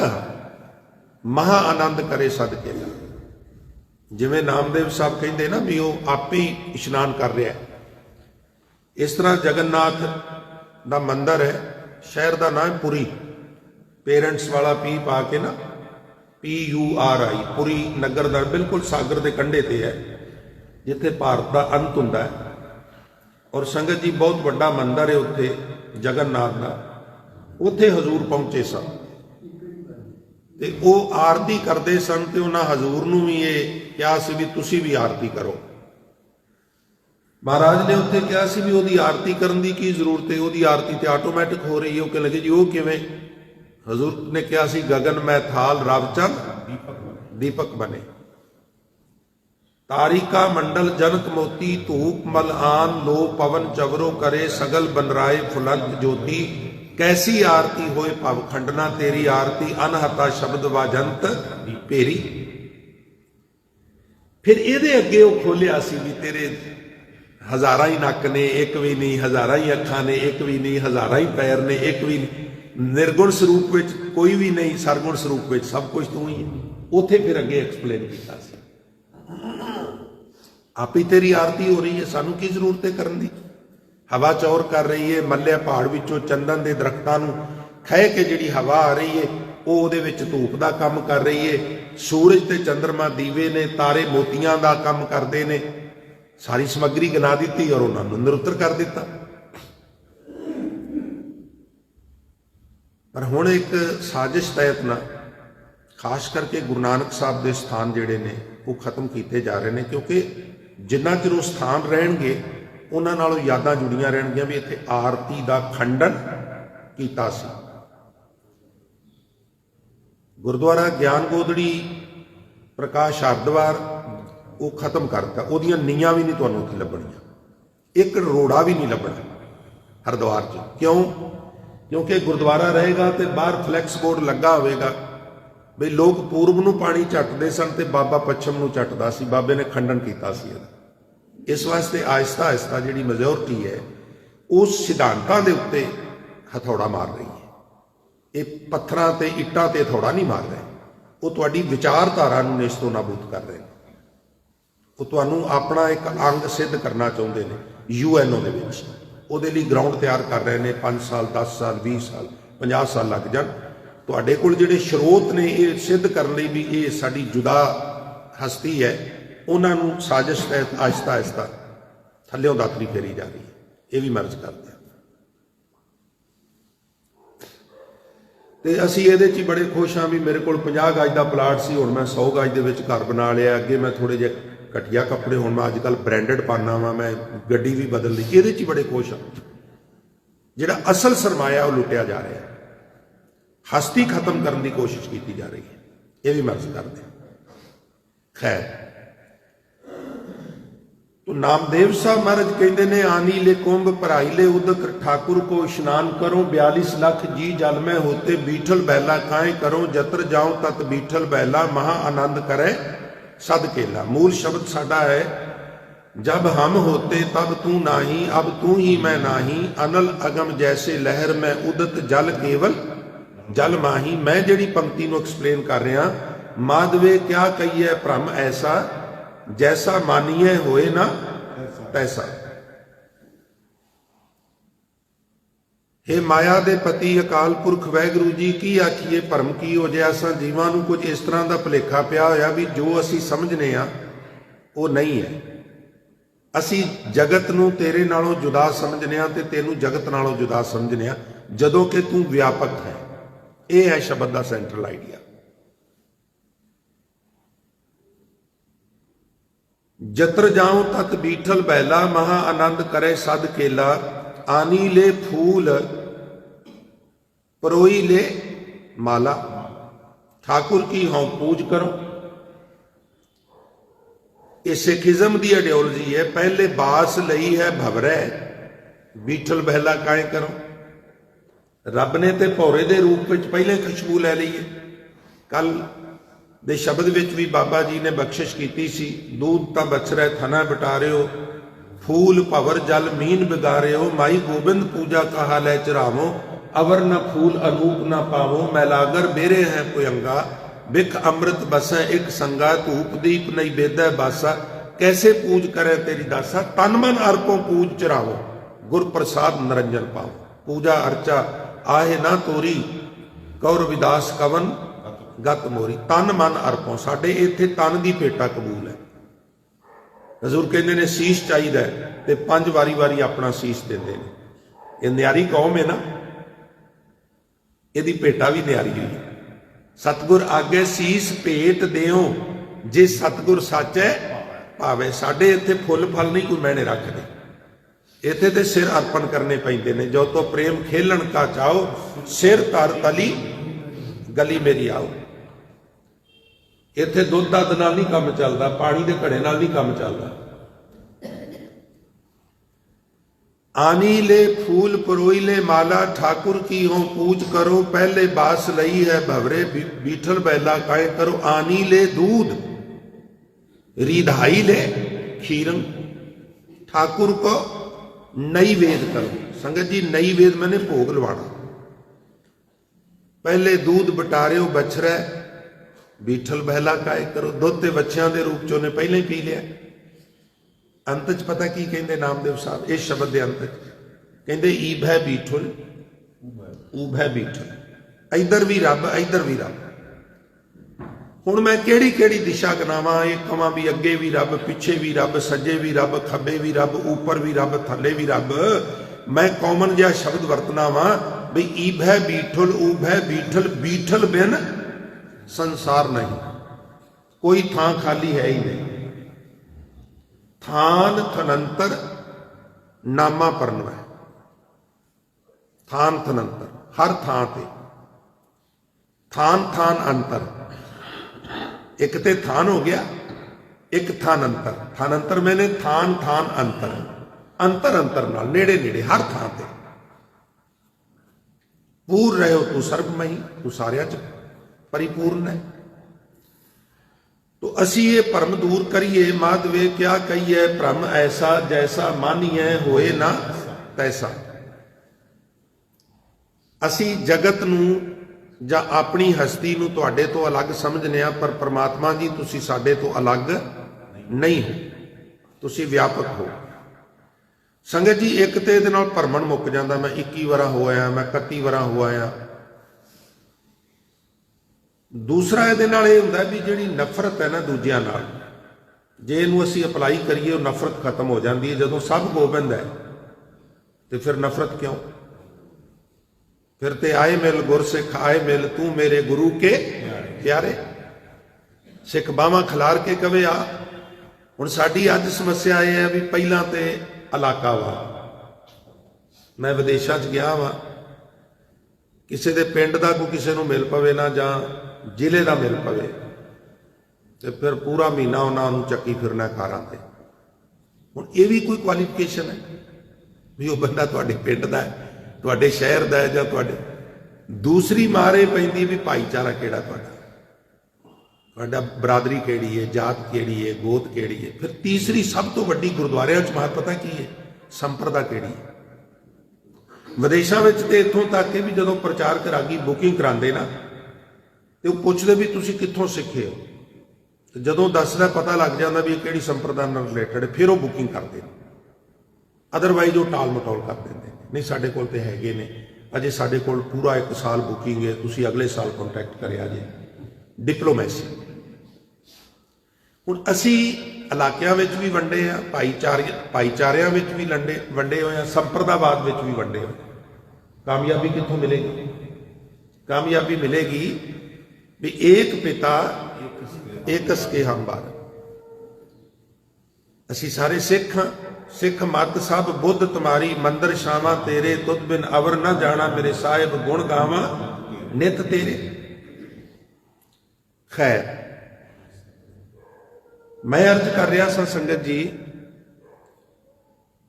ਮਹਾ ਆਨੰਦ ਕਰੇ ਸਦਕੇ। ਜਿਵੇਂ ਨਾਮਦੇਵ ਸਾਹਿਬ ਕਹਿੰਦੇ ਨਾ ਵੀ ਉਹ ਆਪੇ ਹੀ ਇਸ਼ਨਾਨ ਕਰ ਰਿਹਾ, ਇਸ ਤਰ੍ਹਾਂ ਜਗਨਨਾਥ ਦਾ ਮੰਦਿਰ ਹੈ, ਸ਼ਹਿਰ ਦਾ ਨਾਮ ਪੁਰੀ, ਪੇਰੈਂਟਸ ਵਾਲਾ ਪੀ ਪਾ ਕੇ ਨਾ, PURI, ਪੁਰੀ ਨਗਰ ਦਾ ਬਿਲਕੁਲ ਸਾਗਰ ਦੇ ਕੰਢੇ ਤੇ ਹੈ, ਜਿੱਥੇ ਭਾਰਤ ਦਾ ਅੰਤ ਹੁੰਦਾ ਹੈ। ਔਰ ਸੰਗਤ ਜੀ ਬਹੁਤ ਵੱਡਾ ਮੰਦਿਰ ਹੈ ਉੱਥੇ ਜਗਨਨਾਥ ਦਾ। ਉੱਥੇ ਹਜ਼ੂਰ ਪਹੁੰਚੇ ਸਨ ਤੇ ਉਹ ਆਰਤੀ ਕਰਦੇ ਸਨ, ਤੇ ਉਹਨਾਂ ਹਜ਼ੂਰ ਨੂੰ ਵੀ ਇਹ ਕਿਹਾ ਸੀ ਵੀ ਤੁਸੀਂ ਵੀ ਆਰਤੀ ਕਰੋ। ਮਹਾਰਾਜ ਨੇ ਉੱਥੇ ਕਿਹਾ ਸੀ ਵੀ ਉਹਦੀ ਆਰਤੀ ਕਰਨ ਦੀ ਕੀ ਜ਼ਰੂਰਤ ਹੈ, ਉਹਦੀ ਆਰਤੀ ਤੇ ਆਟੋਮੈਟਿਕ ਹੋ ਰਹੀ ਹੈ। ਉਹ ਕਹਿ ਲਗੇ ਜੀ ਉਹ ਕਿਵੇਂ? ਹਜ਼ੂਰ ਨੇ ਕਿਹਾ ਸੀ ਗगन ਮੈਂ ਥਾਲ ਰਵ ਚੰਦ ਦੀਪਕ ਬਨੇ, ਤਾਰਿਕਾ ਮੰਡਲ ਜਨਕ ਮੋਤੀ ਧੂਪ ਮਲ ਆਨ ਲੋ ਪਵਨ ਚਵਰੋ ਕਰੇ ਸਗਲ ਬਨਰਾਏ ਫੁਲੰਤ ਜੋਤੀ, ਕੈਸੀ ਆਰਤੀ ਹੋਏ ਭਵ ਖੰਡਨਾ ਤੇਰੀ ਆਰਤੀ ਅਨਹਤਾ ਸ਼ਬਦ ਵਾਜੰਤ ਭੇਰੀ। ਫਿਰ ਇਹਦੇ ਅੱਗੇ ਉਹ ਖੋਲਿਆ ਸੀ ਵੀ ਤੇਰੇ ਹਜ਼ਾਰਾਂ ਹੀ ਨੱਕ ਨੇ ਇੱਕ ਵੀ ਨਹੀਂ, ਹਜ਼ਾਰਾਂ ਹੀ ਅੱਖਾਂ ਨੇ ਇੱਕ ਵੀ ਨਹੀਂ, ਹਜ਼ਾਰਾਂ ਹੀ ਪੈਰ ਨੇ ਇੱਕ ਵੀ ਨਹੀਂ, ਨਿਰਗੁਣ ਸਰੂਪ ਵਿੱਚ ਕੋਈ ਵੀ ਨਹੀਂ, ਸਰਗੁਣ ਸਰੂਪ ਵਿੱਚ ਸਭ ਕੁਝ ਤੂੰ ਹੀ ਹੈ। ਉੱਥੇ ਫਿਰ ਅੱਗੇ ਐਕਸਪਲੇਨ ਕੀਤਾ ਸੀ, ਆਪੀ ਤੇਰੀ ਆਰਤੀ ਹੋ ਰਹੀ ਹੈ, ਸਾਨੂੰ ਕੀ ਜ਼ਰੂਰਤ ਹੈ ਕਰਨ ਦੀ। ਹਵਾ ਚੌਰ ਕਰ ਰਹੀ ਹੈ, ਮੱਲਿਆ ਪਹਾੜ ਵਿੱਚੋਂ ਚੰਦਨ ਦੇ ਦਰਖਤਾਂ ਨੂੰ ਖਹਿ ਕੇ ਜਿਹੜੀ ਹਵਾ ਆ ਰਹੀ ਹੈ ਉਹ ਉਹਦੇ ਵਿੱਚ ਧੂਪ ਦਾ ਕੰਮ ਕਰ ਰਹੀ ਹੈ। ਸੂਰਜ ਤੇ ਚੰਦਰਮਾ ਦੀਵੇ ਨੇ, ਤਾਰੇ ਮੋਤੀਆਂ ਦਾ ਕੰਮ ਕਰਦੇ ਨੇ। ਸਾਰੀ ਸਮੱਗਰੀ ਗਿਣਾ ਦਿੱਤੀ ਔਰ ਉਹਨਾਂ ਨੂੰ ਨਿਰੁੱਤਰ ਕਰ ਦਿੱਤਾ। ਪਰ ਹੁਣ ਇੱਕ ਸਾਜ਼ਿਸ਼ ਤਹਿਤ ਨਾ ਖਾਸ ਕਰਕੇ ਗੁਰੂ ਨਾਨਕ ਸਾਹਿਬ ਦੇ ਸਥਾਨ ਜਿਹੜੇ ਨੇ ਉਹ ਖਤਮ ਕੀਤੇ ਜਾ ਰਹੇ ਨੇ, ਕਿਉਂਕਿ ਜਿੰਨਾ ਚਿਰ ਉਹ ਸਥਾਨ ਰਹਿਣਗੇ ਉਹਨਾਂ ਨਾਲੋਂ ਯਾਦਾਂ ਜੁੜੀਆਂ ਰਹਿਣਗੀਆਂ ਵੀ ਇੱਥੇ ਆਰਤੀ ਦਾ ਖੰਡਨ ਕੀਤਾ ਸੀ। ਗੁਰਦੁਆਰਾ ਗਿਆਨ ਗੋਦੜੀ ਪ੍ਰਕਾਸ਼ ਹਰਦੁਆਰ ਉਹ ਖਤਮ ਕਰਤਾ, ਉਹਦੀਆਂ ਨੀਆਂ ਵੀ ਨਹੀਂ ਤੁਹਾਨੂੰ ਉੱਥੇ ਲੱਭਣੀਆਂ, ਇੱਕ ਰੋੜਾ ਵੀ ਨਹੀਂ ਲੱਭਣਾ ਹਰਦੁਆਰ 'ਚ। ਕਿਉਂ? ਕਿਉਂਕਿ ਗੁਰਦੁਆਰਾ ਰਹੇਗਾ ਤੇ ਬਾਹਰ ਫਲੈਕਸ ਬੋਰਡ ਲੱਗਾ ਹੋਵੇਗਾ ਬਈ ਲੋਕ ਪੂਰਬ ਨੂੰ ਪਾਣੀ ਝੱਟਦੇ ਸਨ ਤੇ ਬਾਬਾ ਪੱਛਮ ਨੂੰ ਝੱਟਦਾ ਸੀ। ਬਾਬੇ ਨੇ ਖੰਡਨ ਕੀਤਾ ਸੀ ਇਹਦਾ। ਇਸ ਵਾਸਤੇ ਆਹਿਸਤਾ ਆਹਿਸਤਾ ਜਿਹੜੀ ਮੈਜੋਰਟੀ ਹੈ ਉਸ ਸਿਧਾਂਤਾਂ ਦੇ ਉੱਤੇ ਹਥੌੜਾ ਮਾਰ ਰਹੀ ਹੈ। ਇਹ ਪੱਥਰਾਂ ਤੇ ਇੱਟਾਂ ਤੇ ਹਥੌੜਾ ਨਹੀਂ ਮਾਰ ਰਹੇ, ਉਹ ਤੁਹਾਡੀ ਵਿਚਾਰਧਾਰਾ ਨੂੰ ਨੇਸਤੋ ਨਾਬੂਦ ਕਰ ਰਹੇ ਨੇ। ਉਹ ਤੁਹਾਨੂੰ ਆਪਣਾ ਇੱਕ ਅੰਗ ਸਿੱਧ ਕਰਨਾ ਚਾਹੁੰਦੇ ਨੇ UNO ਦੇ ਵਿੱਚ। ਉਹਦੇ ਲਈ ਗਰਾਊਂਡ ਤਿਆਰ ਕਰ ਰਹੇ ਨੇ। 5 ਸਾਲ 10 ਸਾਲ 20 ਸਾਲ 50 ਸਾਲ ਲੱਗ ਜਾਣ। ਤੁਹਾਡੇ ਕੋਲ ਜਿਹੜੇ ਸਰੋਤ ਨੇ ਇਹ ਸਿੱਧ ਕਰਨ ਲਈ ਵੀ ਇਹ ਸਾਡੀ ਜੁਦਾ ਹਸਤੀ ਹੈ, ਉਹਨਾਂ ਨੂੰ ਸਾਜ਼ਿਸ਼ ਤਹਿਤ ਆਹਿਸਤਾ ਆਹਿਸਤਾ ਥੱਲਿਓਂ ਦਾਤਰੀ ਫੇਰੀ ਜਾ ਰਹੀ ਹੈ। ਇਹ ਵੀ ਮਰਜ਼ ਕਰਦੇ ਆ ਤੇ ਅਸੀਂ ਇਹਦੇ 'ਚ ਹੀ ਬੜੇ ਖੁਸ਼ ਹਾਂ ਵੀ ਮੇਰੇ ਕੋਲ 50 ਗਜ ਦਾ ਪਲਾਟ ਸੀ, ਹੁਣ ਮੈਂ 100 ਗਜ ਦੇ ਵਿੱਚ ਘਰ ਬਣਾ ਲਿਆ। ਅੱਗੇ ਮੈਂ ਥੋੜੇ ਜਿਹੇ ਘਟੀਆ ਕੱਪੜੇ, ਹੁਣ ਮੈਂ ਅੱਜ ਕੱਲ੍ਹ ਬ੍ਰਾਂਡਡ ਪਾਉਂਦਾ ਵਾਂ, ਮੈਂ ਗੱਡੀ ਵੀ ਬਦਲ ਲਈ। ਇਹਦੇ 'ਚ ਹੀ ਬੜੇ ਖੁਸ਼ ਹਾਂ। ਜਿਹੜਾ ਅਸਲ ਸਰਮਾਇਆ ਉਹ ਲੁੱਟਿਆ ਜਾ ਰਿਹਾ, ਹਸਤੀ ਖਤਮ ਕਰਨ ਦੀ ਕੋਸ਼ਿਸ਼ ਕੀਤੀ ਜਾ ਰਹੀ ਹੈ। ਇਹ ਵੀ ਮਰਜ਼ ਕਰਦੇ। ਖੈਰ, तो नामदेव साहब महाराज कहते ने आनी ले कुंभ पराई ले उदक ठाकुर को स्नान करो 42 लाख जी जल में होते बीठल बैला काए करो जत्र जाओ तत बीठल बैला महा आनंद करे सद केला। मूल शब्द साडा है जब हम होते तब तू नाही अब तू ही मैं नाही अनल अगम जैसे लहर में उदत जल केवल जल माही। मैं जिहड़ी पंक्ति नूं एक्सप्लेन कर रहा माधवे क्या कहिए भ्रम ऐसा जैसा मानिए होए ना तैसा। हे माया दे पति अकाल पुरख वाहिगुरू जी की आखिए भरम की हो जाए असां जीवां नूं कुछ इस तरह का भुलेखा पिया होया भी जो असी समझने आ वो नहीं है। असी जगत नूं तेरे नालों जुदा समझने आ ते तेनू जगत नालों जुदा समझने आ जदों कि तू व्यापक है। यह है शब्द का सेंट्रल आइडिया। जत्र जाऊं तत बीठल बैला महा आनंद करे सद केला। आनी ले फूल परोई ले माला ठाकुर की हों पूज करो। ये सिखिज्म की आइडियोलॉजी है। पहले बास लई है भवरै बीठल बहला काए करो। रब ने ते भौरे दे रूप में पहले खुशबू लै ली है। कल दे शब्द विच भी बाबा जी ने बख्शिश की सी दूध तां बछरै थना बटारियो फूल भवर जल मीन बिगारियो माई गोबिंद पूजा कहा लै चरावो अवर न फूल अनूप न पावो मैलागर बेरे हैं पुयंगा बिख अमृत बसै एक संगा धूप दीप नहीं बेदै बासा कैसे पूज करे तेरी दासा तन मन अर्पों पूज चरावो गुर प्रसाद निरंजन पाओ। पूजा अर्चा आहे ना तोरी कौर विदास कवन गत मोरी तन मन अर्पों। साडे इत्थे तन की भेटा कबूल है। हजूर कहते ने शीश चाहिए तो 5 वारी अपना शीश देंदे ने। ये न्यारी कौम है ना यदी भेटा भी न्यारी हुई है। सतगुर आगे शीश भेट देओ जे सतगुर सच है भावे। साडे इत्थे फुल फल नहीं कोई मैंने रखते इत्थे ते सिर अर्पण करने पैंदे ने। जो तो प्रेम खेलन का चाओ सिर तर तली गली मेरी आओ। इत्थे दुध दध नाल नहीं काम चलता पानी के घड़े नाल नहीं काम चलता। आनी ले फूल परोई ले माला ठाकुर की हो पूज करो पहले बास लई है भवरे बीठल बैला काए करो। आनी ले दूध रिधाई ले खीरन ठाकुर को नई वेद करो। संगत जी नई वेद मैंने भोग लवाना। पहले दूध बटारियो बछरै बीठल बहला काए करो। दुध ते बच्चों के रूप चो ने पहले ही पी लिया। अंत च पता की कहते नामदेव साहब इस शब्द के अंत कहते ईब है बीठल ऊब है बीठल। इधर भी रब इधर भी रब। हुण मैं केड़ी केड़ी दिशा गनावां ये कवां भी अगे भी रब पिछे भी रब सज्जे भी रब खब्बे भी रब ऊपर भी रब थले भी रब। मैं कॉमन जिहा शब्द वरतना वा भी ईब है बीठल ऊब है बीठल। बीठल बिन संसार नहीं कोई थां खाली है ही नहीं। थान थनंतर नामा परनवा है। थान थनंतर हर थां ते थान थान अंतर। एक ते थान हो गया एक थान अंतर। थान अंतर मैंने थान थान अंतर अंतर अंतर नाल नेड़े नेड़े हर थां ते। पूर रहे हो तू सर्वमई तू सारिया च परिपूर्ण है। तो असी ये भरम दूर करिए माधवे क्या कहिए भ्रम ऐसा जैसा मानिए होए ना तैसा। असी जगत नूं जां अपनी हस्ती नूं तुहाडे तो अलग समझने आ पर परमात्मा जी तुसी साडे तो अलग नहीं हो। तुसी व्यापक हो। संगत जी एक तो ये भरमण मुक जाता। मैं 21 वरा हो आया मैं 31 वरा हो आया। दूसरा ये होंदा भी जिहड़ी नफरत है ना दूजियां नाल जे इहनूं असीं अपलाई करिए वो नफरत खत्म हो जाती है। जदों सब गोबिंद है तो फिर नफरत क्यों। फिर ते आए मिल गुर सिख आए मिल तू मेरे गुरु के प्यारे। सिख बावां खिलार के कवे आ। हुण साडी अज समस्या ये है भी पहलां ते इलाका वा। मैं विदेशों च गया वा किसी के पिंड का कोई किसी को मिल पवे ना जां जिले का मिल पवे तो फिर पूरा महीना उन्होंने चक्की फिरना कारां ते ਹੁਣ ਇਹ ਵੀ ਕੋਈ ਕੁਆਲੀਫਿਕੇਸ਼ਨ ਹੈ ਵੀ ਉਹ ਬੰਦਾ ਤੁਹਾਡੇ ਪਿੰਡ ਦਾ ਹੈ, ਤੁਹਾਡੇ ਸ਼ਹਿਰ ਦਾ ਹੈ, ਜਾਂ ਤੁਹਾਡੇ। ਦੂਸਰੀ ਮਾਰੇ ਪੈਂਦੀ ਵੀ ਭਾਈਚਾਰਾ ਕਿਹੜਾ ਤੁਹਾਡਾ ਬਰਾਦਰੀ ਕਿਹੜੀ ਹੈ, ਜਾਤ ਕਿਹੜੀ ਹੈ, ਗੋਤ ਕਿਹੜੀ ਹੈ। ਫਿਰ ਤੀਸਰੀ ਸਭ ਤੋਂ ਵੱਡੀ ਗੁਰਦੁਆਰਿਆਂ 'ਚ ਮਾਰ ਪਤਾ ਕੀ ਹੈ, ਸੰਪਰਦਾ ਕਿਹੜੀ ਹੈ। ਵਿਦੇਸ਼ਾਂ ਵਿੱਚ ਤੇ ਇੱਥੋਂ ਤੱਕ ਕਿ ਵੀ ਜਦੋਂ ਪ੍ਰਚਾਰਕ ਰਾਗੀ ਬੁਕਿੰਗ ਕਰਾਉਂਦੇ ਨਾ ਤੇ ਉਹ ਪੁੱਛਦੇ ਵੀ ਤੁਸੀਂ ਕਿੱਥੋਂ ਸਿੱਖੇ ਹੋ, ਤੇ ਜਦੋਂ ਦੱਸਦਾ ਪਤਾ ਲੱਗ ਜਾਂਦਾ ਵੀ ਇਹ ਕਿਹੜੀ ਸੰਪਰਦਾ ਨਾਲ ਰਿਲੇਟਡ ਹੈ, ਫਿਰ ਉਹ ਬੁਕਿੰਗ ਕਰਦੇ ਨੇ। ਅਦਰਵਾਈਜ਼ ਉਹ ਟਾਲ ਮਟੋਲ ਕਰ ਦਿੰਦੇ ਨੇ, ਨਹੀਂ ਸਾਡੇ ਕੋਲ ਤੇ ਹੈਗੇ ਨੇ, ਅਜੇ ਸਾਡੇ ਕੋਲ ਪੂਰਾ 1 ਸਾਲ ਬੁਕਿੰਗ ਹੈ, ਤੁਸੀਂ ਅਗਲੇ ਸਾਲ ਕੰਟੈਕਟ ਕਰਿਆ ਜੇ। ਡਿਪਲੋਮੈਸੀ। ਹੁਣ ਅਸੀਂ ਇਲਾਕਿਆਂ ਵਿੱਚ ਵੀ ਵੰਡੇ ਆ, ਭਾਈਚਾਰਿਆਂ ਵਿੱਚ ਵੀ ਵੰਡੇ ਹੋਏ ਆ, ਸੰਪਰਦਾਵਾਦ ਵਿੱਚ ਵੀ ਵੰਡੇ ਹੋਏ। ਕਾਮਯਾਬੀ ਕਿੱਥੋਂ ਮਿਲੇਗੀ? ਕਾਮਯਾਬੀ ਮਿਲੇਗੀ ਵੀ ਏਕ ਪਿਤਾ ਏਕਸ ਕੇ ਹਮ ਬਾਰ। ਅਸੀਂ ਸਾਰੇ ਸਿੱਖ ਹਾਂ, ਸਿੱਖ ਮਤ ਸਭ ਬੁੱਧ ਤੁਮਾਰੀ, ਮੰਦਰ ਸ਼ਾਵਾਂ ਤੇਰੇ, ਤੁਧ ਬਿਨ ਅਵਰ ਨਾ ਜਾਣਾ, ਮੇਰੇ ਸਾਹਿਬ ਗੁਣ ਗਾਵਾਂ ਨਿਤ ਤੇਰੇ। ਖੈਰ, ਮੈਂ ਅਰਜ਼ ਕਰ ਰਿਹਾ ਸਾਂ ਸੰਗਤ ਜੀ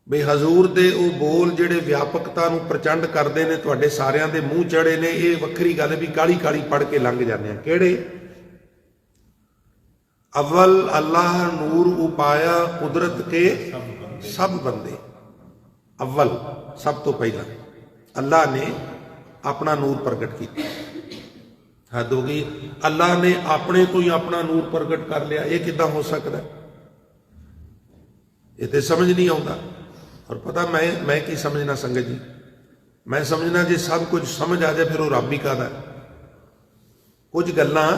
ਵੀ ਹਜ਼ੂਰ ਦੇ ਉਹ ਬੋਲ ਜਿਹੜੇ ਵਿਆਪਕਤਾ ਨੂੰ ਪ੍ਰਚੰਡ ਕਰਦੇ ਨੇ, ਤੁਹਾਡੇ ਸਾਰਿਆਂ ਦੇ ਮੂੰਹ ਚੜੇ ਨੇ। ਇਹ ਵੱਖਰੀ ਗੱਲ ਵੀ ਕਾਲੀ ਕਾਲੀ ਪੜ੍ਹ ਕੇ ਲੰਘ ਜਾਂਦੇ ਆ। ਕਿਹੜੇ? ਅਵਲ ਅੱਲਾਹ ਨੂਰ ਉਪਾਇਆ, ਕੁਦਰਤ ਕੇ ਸਭ ਬੰਦੇ। ਅਵਲ ਸਭ ਤੋਂ ਪਹਿਲਾਂ ਅੱਲਾਹ ਨੇ ਆਪਣਾ ਨੂਰ ਪ੍ਰਗਟ ਕੀਤਾ। ਹੱਦ ਹੋ ਗਈ। ਅੱਲਾਹ ਨੇ ਆਪਣੇ ਤੋਂ ਹੀ ਆਪਣਾ ਨੂਰ ਪ੍ਰਗਟ ਕਰ ਲਿਆ, ਇਹ ਕਿੱਦਾਂ ਹੋ ਸਕਦਾ? ਇਹ ਤੇ ਸਮਝ ਨਹੀਂ ਆਉਂਦਾ। ਔਰ ਪਤਾ ਮੈਂ ਕੀ ਸਮਝਣਾ ਸੰਗਤ ਜੀ? ਮੈਂ ਸਮਝਣਾ ਜੇ ਸਭ ਕੁਝ ਸਮਝ ਆ ਜਾਏ ਫਿਰ ਉਹ ਰੱਬ ਹੀ ਕਾਹਦਾ। ਕੁਝ ਗੱਲਾਂ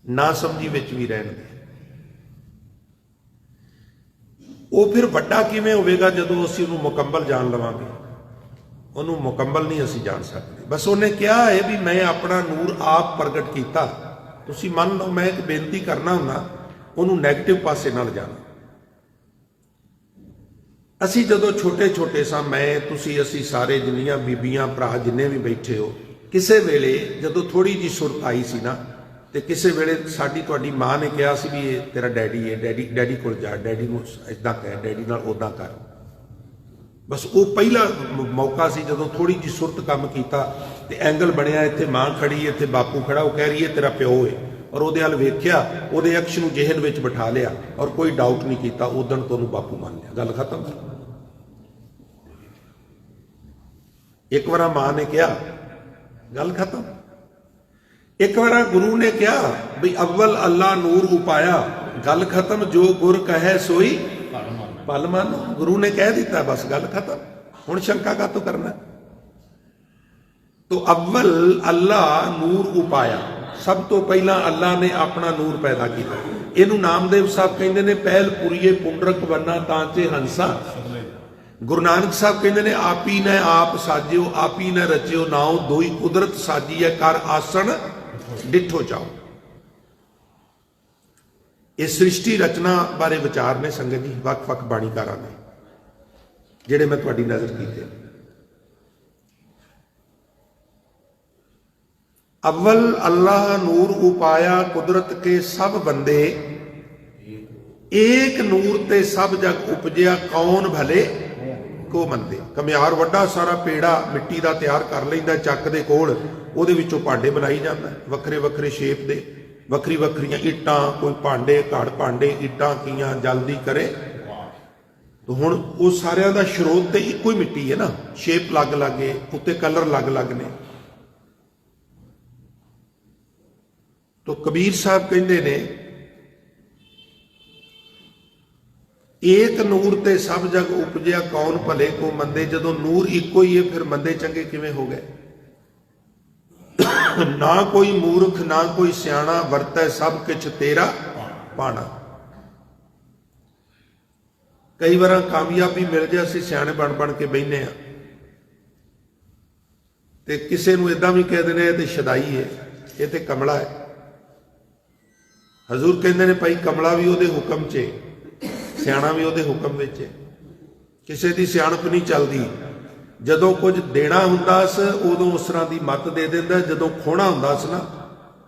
ਨਾ ਸਮਝੀ ਵਿੱਚ ਵੀ ਰਹਿਣਗੇ। ਉਹ ਫਿਰ ਵੱਡਾ ਕਿਵੇਂ ਹੋਵੇਗਾ ਜਦੋਂ ਅਸੀਂ ਉਹਨੂੰ ਮੁਕੰਮਲ ਜਾਣ ਲਵਾਂਗੇ? ਉਹਨੂੰ ਮੁਕੰਮਲ ਨਹੀਂ ਅਸੀਂ ਜਾਣ ਸਕਦੇ। ਬਸ ਉਹਨੇ ਕਿਹਾ ਹੈ ਵੀ ਮੈਂ ਆਪਣਾ ਨੂਰ ਆਪ ਪ੍ਰਗਟ ਕੀਤਾ। ਤੁਸੀਂ ਮੰਨ ਲਓ ਮੈਂ ਇੱਕ ਬੇਨਤੀ ਕਰਨਾ ਹੁੰਦਾ, ਉਹਨੂੰ ਨੈਗੇਟਿਵ ਪਾਸੇ ਨਾਲ ਜਾਣਾ। ਅਸੀਂ ਜਦੋਂ ਛੋਟੇ ਛੋਟੇ ਸਾਂ, ਮੈਂ, ਤੁਸੀਂ, ਅਸੀਂ ਸਾਰੇ, ਜਿੰਨੀਆਂ ਬੀਬੀਆਂ ਭਰਾ ਜਿੰਨੇ ਵੀ ਬੈਠੇ ਹੋ, ਕਿਸੇ ਵੇਲੇ ਜਦੋਂ ਥੋੜੀ ਜਿਹੀ ਸੁਰਤ ਆਈ ਸੀ ਨਾ, ਤੇ ਕਿਸੇ ਵੇਲੇ ਸਾਡੀ ਤੁਹਾਡੀ ਮਾਂ ਨੇ ਕਿਹਾ ਸੀ ਵੀ ਇਹ ਤੇਰਾ ਡੈਡੀ ਹੈ, ਡੈਡੀ ਕੋਲ ਜਾ, ਡੈਡੀ ਨੂੰ ਇਦਾਂ ਕਹਿ, ਡੈਡੀ ਨਾਲ ਉਦਾਂ ਕਰ। ਬਸ ਉਹ ਪਹਿਲਾ ਮੌਕਾ ਸੀ ਜਦੋਂ ਥੋੜੀ ਜਿਹੀ ਸੁਰਤ ਕੰਮ ਕੀਤਾ ਤੇ ਐਂਗਲ ਬਣਿਆ, ਇੱਥੇ ਮਾਂ ਖੜੀ, ਇੱਥੇ ਬਾਪੂ ਖੜਾ, ਉਹ ਕਹਿ ਰਹੀ ਹੈ ਤੇਰਾ ਪਿਓ ਹੈ। ਔਰ ਉਹਦੇ ਵੱਲ ਵੇਖਿਆ, ਉਹਦੇ ਅਕਸ਼ ਨੂੰ ਜਿਹਨ ਵਿੱਚ ਬਿਠਾ ਲਿਆ ਔਰ ਕੋਈ ਡਾਊਟ ਨਹੀਂ ਕੀਤਾ, ਉਦਣ ਤੋਂ ਉਹਨੂੰ ਬਾਪੂ ਮੰਨ ਲਿਆ। ਗੱਲ ਖਤਮ। ਇੱਕ ਵਾਰ ਮਾਂ ਨੇ ਕਿਹਾ, ਗੱਲ ਖਤਮ। ਇੱਕ ਵਾਰ ਗੁਰੂ ਨੇ ਕਿਹਾ ਵੀ ਅਵਲ ਅੱਲਾ ਨੂਰ ਉਪਾਇਆ, ਗੱਲ ਖਤਮ। ਜੋ ਗੁਰ ਕਹੇ ਸੋਈ ਭਲ ਮੰਨੋ। ਗੁਰੂ ਨੇ ਕਹਿ ਦਿੱਤਾ, ਬਸ ਗੱਲ ਖਤਮ। ਹੁਣ ਸ਼ੰਕਾ ਕਾਹਤੋਂ ਕਰਨਾ? ਤੋ ਅਵਲ ਅੱਲਾ ਨੂਰ ਉਪਾਇਆ, ਸਭ ਤੋਂ ਪਹਿਲਾਂ ਅੱਲਾ ਨੇ ਆਪਣਾ ਨੂਰ ਪੈਦਾ ਕੀਤਾ। ਇਹਨੂੰ ਨਾਮਦੇਵ ਸਾਹਿਬ ਕਹਿੰਦੇ ਨੇ ਪਹਿਲ ਪੁਰੀਏ ਪੁੰਡਰਕ ਵਰਨਾ ਤਾਂ ਚੇ ਹੰਸਾ। ਗੁਰੂ ਨਾਨਕ ਸਾਹਿਬ ਕਹਿੰਦੇ ਨੇ ਆਪੀ ਨੇ ਆਪ ਸਾਜਿਓ, ਆਪੀ ਨੇ ਰਚਿਓ ਨਾਉ, ਦੋਈ ਕੁਦਰਤ ਸਾਜੀ ਹੈ, ਕਰ ਆਸਣ ਡਿਠੋ ਜਾਓ। ਇਹ ਸ੍ਰਿਸ਼ਟੀ ਰਚਨਾ ਬਾਰੇ ਵਿਚਾਰ ਨੇ ਸੰਗਤ ਜੀ ਵੱਖ-ਵੱਖ ਬਾਣੀਕਾਰਾਂ ਨੇ, ਜਿਹੜੇ ਮੈਂ ਤੁਹਾਡੀ ਨਜ਼ਰ ਕੀਤੇ। ਅਵਲ ਅੱਲਾਹ ਨੂਰ ਉਪਾਇਆ, ਕੁਦਰਤ ਕੇ ਸਭ ਬੰਦੇ, ਏਕ ਨੂਰ ਤੇ ਸਭ ਜਗ ਉਪਜਿਆ, ਕੌਣ ਭਲੇ ਕੋ ਮੰਦੇ। ਕਮਿਆਰ ਵੱਡਾ ਸਾਰਾ ਪੇੜਾ ਮਿੱਟੀ ਦਾ ਤਿਆਰ ਕਰ ਲੈਂਦਾ ਚੱਕ ਦੇ ਕੋਲ, ਉਹਦੇ ਵਿੱਚੋਂ ਭਾਂਡੇ ਬਣਾਈ ਜਾਂਦਾ, ਵੱਖਰੇ ਵੱਖਰੇ ਸ਼ੇਪ ਦੇ, ਵੱਖਰੀ ਵੱਖਰੀਆਂ ਇੱਟਾਂ, ਕੋਈ ਭਾਂਡੇ, ਘੜ ਭਾਂਡੇ, ਇੱਟਾਂ ਕੀਆਂ ਜਲਦੀ ਕਰੇ। तो हुण वो सारिਆਂ ਦਾ स्रोत तो ਇੱਕੋ ਹੀ मिट्टी है ना, शेप अलग अलग है, उत्ते कलर अलग अलग ने। तो कबीर साहब कहते ने एक नूर ते सब जग उपजिया कौन भले को मंदे। जदों नूर इक्को ही है फिर मंदे चंगे किवें हो गए। ना कोई मूर्ख ना कोई सियाणा, वरतै सब किछ तेरा पाना। कई बार कामयाबी मिल जाए असीं सियाणे बन बन के बहने आ ते किसी नूं इदां भी कह देने ये शदाई है, ये ते कमला है। हजूर कहते ने भाई कमला भी उहदे हुक्म च है, सियाणा भी उहदे हुक्म विच है। किसी की सियाणप नहीं चलती। जदों कुछ देना हुंदा स उदों उस तरह की मत दे दिंदा, जदों खोना हुंदा स ना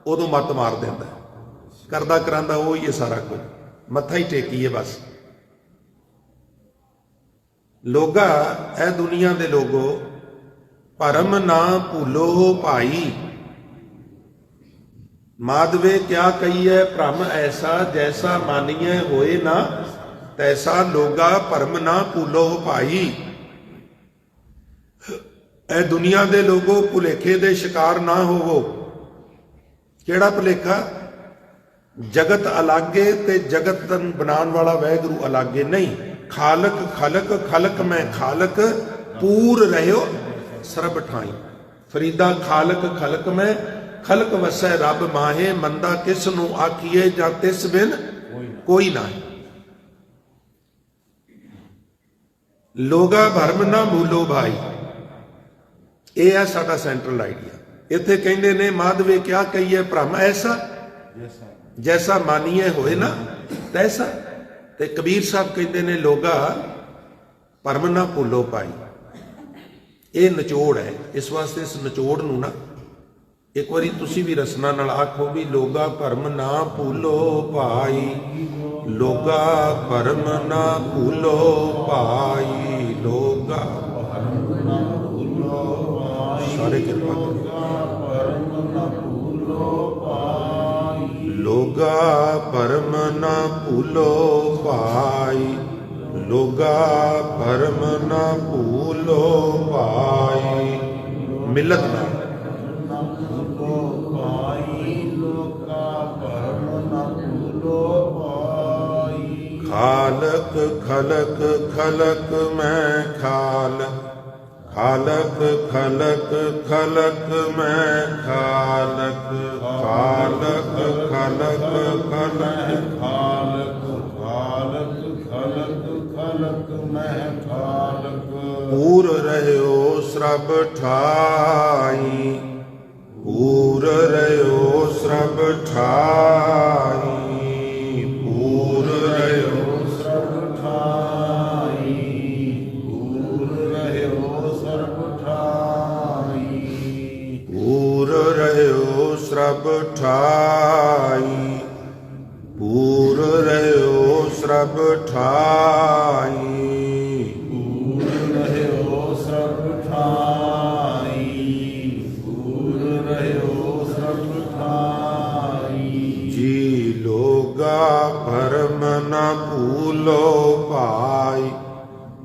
उदों मत मार दिंदा। करदा करांदा वो ही है सारा कुछ, मत्था ही टेकी है बस। ਲੋਗਾ ਇਹ ਦੁਨੀਆ ਦੇ ਲੋਗੋ ਭਰਮ ਨਾ ਭੂਲੋ ਭਾਈ। माधवे क्या कहिए भ्रम ऐसा जैसा मानिए होए ना तैसा लोगा भरम ना भूलो भाई। ए दुनिया दे लोगो भुलेखे दे शिकार ना होवो। केड़ा भुलेखा? जगत अलागे ते जगत बनाने वाला वैगुरु अलागे नहीं। खालक खलक खलक में खालक पूर रहो सरब ठाई। फरीदा खालक खलक में खलक वसै रब माहे मंदा किस नू आखिए जा तिस बिन कोई ना। लोगा भरम ना भूलो भाई, ये है साडा सेंट्रल आइडिया। इत्थे कहंदे ने माधवे क्या कहिए भ्रम ऐसा जैसा मानिए होए ना तैसा। ते कबीर साहब कहंदे ने लोगा भरम ना भूलो भाई। ये निचोड़ है, इस वास्ते इस निचोड़ नू ना एक बारी तुसी भी रसना नाल आखो भी लोगा भरम ना भूलो भाई। लोगा भरम ना भूलो भाई। लोगा भरम ना भूलो भाई। सारे कृपा लोगा भरम ना भूलो भाई। लोगा भरम ना भूलो भाई। मिलत ना खालक खलक खलक मैं खाल। खालक खलक खलक मैं खालक। खालक खलक खलक खालक। खालक खलक खलक मैं खालक। पूर रहो सरब ठाई। पूर रहो सरब ठाई। पूर रहो सरब ठाई। पूर रहो सरब ठाई। पूर रहो सरब ठाई। पूर रहो सरब ठाई। पूर रहो सरब ठाई। पूर रहो सरब ठाई। जी लोगा भरम न भूलो भाई।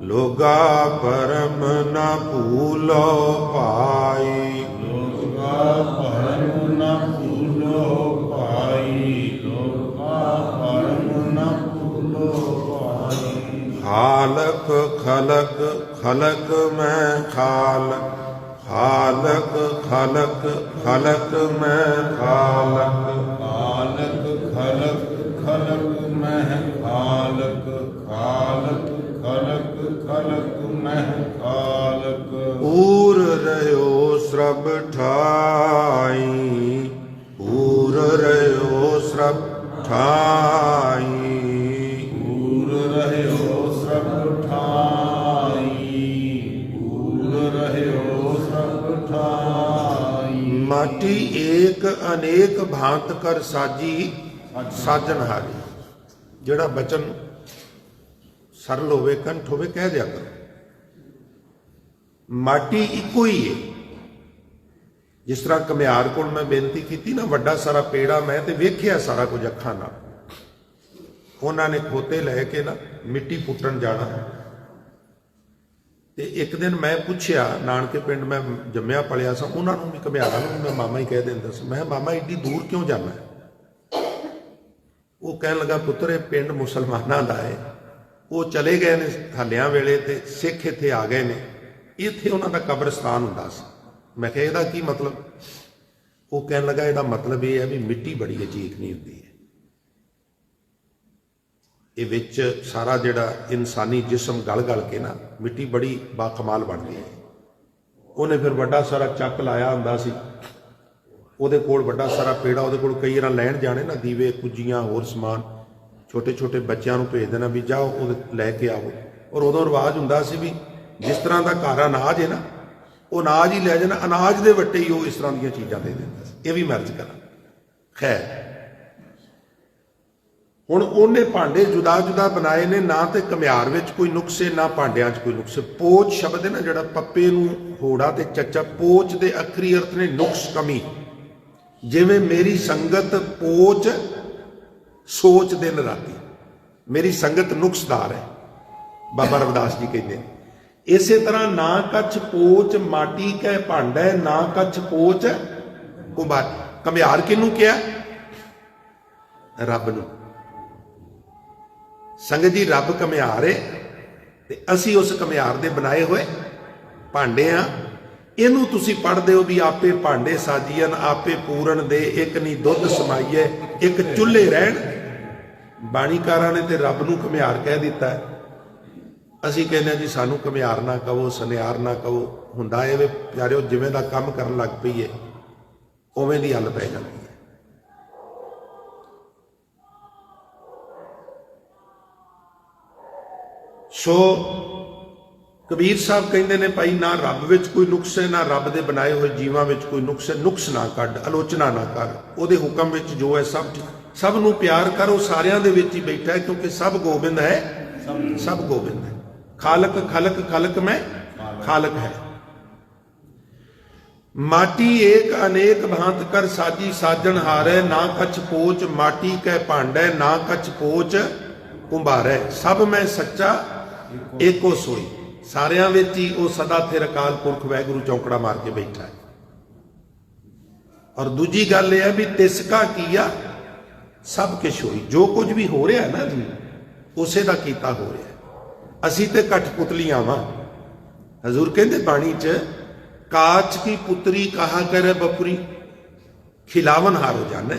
लोगा भरम न भूलो भाई। लोगा भरम न भूलो भाई। लोगा भरम न भूलो भाई। खालक खलक खलक मैं खालक। खालक खलक खलक मैं खालक। खालक खलक खलक मैं खालक। खालक खलक खलक मैं खालक। पूर रहो सरब ठाई। पूर रहो सरब ठाई। पूर रहो सरब ठाई। पूर रहो सरब ठाई। माटी एक अनेक भांत कर साजी साजनहारी। ਜਿਹੜਾ बचन सरल होवे कंठ होवे कह दिया करो। माटी इको ही है। जिस तरह घमियार को मैं बेनती की ना वड्डा सारा पेड़ा मैं तो वेख्या सारा कुछ अखां नाल। उन्होंने खोते लैके ना मिट्टी पुट्टन जाना। ते एक दिन मैं पूछया नानके पिंड मैं जम्मिया पलिया सा उन्होंने भी घमियारा मैं मामा ही कह दिंदा सी। मैं मामा एड्डी दूर क्यों जाना है? वो कह लगा पुत्र पिंड मुसलमाना का है। वो चले गए ने हलिया वेले ते सिख इत्थे आ गए ने। इत्थे उन्हों का कब्रस्तान हुंदा सी। मैं कहा इहदा की मतलब? वो कह लगा इहदा मतलब ये है भी मिट्टी बड़ी अजीब नहीं होती है। ये विच सारा जिहड़ा इंसानी जिसम गल गल के ना मिट्टी बड़ी बाकमाल बन गई है। उन्हें फिर वड्डा सारा चक लाया हुंदा सी। ਉਹਦੇ ਕੋਲ ਵੱਡਾ ਸਾਰਾ ਪੇੜਾ ਉਹਦੇ ਕੋਲ ਕਈ ਵਾਰ ਲੈਣ ਜਾਣੇ ਨਾ ਦੀਵੇ ਕੁੱਜੀਆਂ ਹੋਰ ਸਮਾਨ ਛੋਟੇ ਛੋਟੇ ਬੱਚਿਆਂ ਨੂੰ ਭੇਜ ਦੇਣਾ ਵੀ ਜਾਓ ਉਹ ਲੈ ਕੇ ਆਵੋ। ਔਰ ਉਦੋਂ ਰਿਵਾਜ ਹੁੰਦਾ ਸੀ ਵੀ ਜਿਸ ਤਰ੍ਹਾਂ ਦਾ ਘਰ ਅਨਾਜ ਹੈ ਨਾ ਉਹ ਅਨਾਜ ਹੀ ਲੈ ਜਾਣਾ। ਅਨਾਜ ਦੇ ਵੱਟੇ ਹੀ ਉਹ ਇਸ ਤਰ੍ਹਾਂ ਦੀਆਂ ਚੀਜ਼ਾਂ ਦੇ ਦਿੰਦਾ ਸੀ। ਇਹ ਵੀ ਮਰਜ਼ ਕਰਾਂ। ਖੈਰ ਹੁਣ ਉਹਨੇ ਭਾਂਡੇ ਜੁਦਾ ਜੁਦਾ ਬਣਾਏ ਨੇ, ਨਾ ਤੇ ਘੁਮਿਆਰ ਵਿੱਚ ਕੋਈ ਨੁਕਸ ਹੈ ਨਾ ਭਾਂਡਿਆਂ 'ਚ ਕੋਈ ਨੁਕਸ ਹੈ। ਪੋਚ ਸ਼ਬਦ ਹੈ ਨਾ ਜਿਹੜਾ, ਪੱਪੇ ਨੂੰ ਹੋੜਾ ਤੇ ਚੱਚਾ, ਪੋਚ ਦੇ ਅੱਖਰੀ ਅਰਥ ਨੇ ਨੁਕਸ, ਕਮੀ। ਜਿਵੇਂ ਮੇਰੀ ਸੰਗਤ ਪੋਚ ਸੋਚ ਦਿਨ ਰਾਤੀ, ਮੇਰੀ ਸੰਗਤ ਨੁਕਸਦਾਰ ਹੈ, ਬਾਬਾ ਰਵਿਦਾਸ ਜੀ ਕਹਿੰਦੇ। ਇਸੇ ਤਰ੍ਹਾਂ ਨਾ ਕੱਛ ਪੋਚ ਮਾਟੀ ਕੈ ਭਾਂਡਾ, ਨਾ ਕੱਛ ਪੋਚ ਕੁੰਭਾਰ। ਘੁਮਿਆਰ ਕਿਹਨੂੰ ਕਿਹਾ? ਰੱਬ ਨੂੰ। ਸੰਗਤ ਜੀ, ਰੱਬ ਘੁਮਿਆਰ ਹੈ ਤੇ ਅਸੀਂ ਉਸ ਘੁਮਿਆਰ ਦੇ ਬਣਾਏ ਹੋਏ ਭਾਂਡੇ ਆ। ਇਹਨੂੰ ਤੁਸੀਂ ਪੜ੍ਹਦੇ ਹੋ ਵੀ ਆਪੇ ਭਾਂਡੇ ਸਾਜੀਆਂ ਆਪੇ ਪੂਰਨ ਦੇ, ਇੱਕ ਨਹੀਂ ਦੁੱਧ ਸਮਾਈਏ ਇੱਕ ਚੁੱਲ੍ਹੇ ਰਹਿਣ। ਬਾਣੀਕਾਰਾਂ ਨੇ ਤੇ ਰੱਬ ਨੂੰ ਘੁਮਿਆਰ ਕਹਿ ਦਿੱਤਾ। ਅਸੀਂ ਕਹਿੰਦੇ ਜੀ ਸਾਨੂੰ ਘੁਮਿਆਰ ਨਾ ਕਹੋ, ਸੁਨਿਆਰ ਨਾ ਕਹੋ। ਹੁੰਦਾ ਇਹ ਵੇ ਪਿਆਰਿਓ, ਜਿਵੇਂ ਦਾ ਕੰਮ ਕਰਨ ਲੱਗ ਪਈਏ ਉਵੇਂ ਦੀ ਹੱਲ ਪੈ ਜਾਂਦੀ ਹੈ। ਸੋ ਕਬੀਰ ਸਾਹਿਬ ਕਹਿੰਦੇ ਨੇ ਭਾਈ, ਨਾ ਰੱਬ ਵਿੱਚ ਕੋਈ ਨੁਕਸ ਹੈ ਨਾ ਰੱਬ ਦੇ ਬਣਾਏ ਹੋਏ ਜੀਵਾਂ ਵਿੱਚ ਕੋਈ ਨੁਕਸ ਹੈ। ਨੁਕਸ ਨਾ ਕੱਢ, ਆਲੋਚਨਾ ਨਾ ਕਰ, ਉਹਦੇ ਹੁਕਮ ਵਿੱਚ ਜੋ ਹੈ ਸਭ ਠੀਕ। ਸਭ ਨੂੰ ਪਿਆਰ ਕਰੋ, ਸਾਰਿਆਂ ਦੇ ਵਿੱਚ ਹੀ ਬੈਠਾ ਹੈ, ਕਿਉਂਕਿ ਸਭ ਗੋਬਿੰਦ ਹੈ, ਸਭ ਗੋਬਿੰਦ ਹੈ। ਖਾਲਕ ਖਲਕ ਖਲਕ ਮੈਂ ਖਾਲਕ ਹੈ। माटी एक अनेक भांत कर साजी साजन हारै, ना कछ पोच माटी कै भांडै, ना कछ पोच कुंभारै। सब मैं सच्चा एको सोई। सारियां विच ही वो सदा फिर अकाल पुरख वाहिगुरू चौंकड़ा मार के बैठा है। और दूजी गल यह है भी तिसका किया सब किश होई। जो कुछ भी हो रहा है ना जी, उसे दा कीता हो रहा है। असी ते कठपुतलियां वां। हजूर कहंदे बाणी च, काच की पुत्री कहा करे बपुरी, खिलावन हार हो जाना।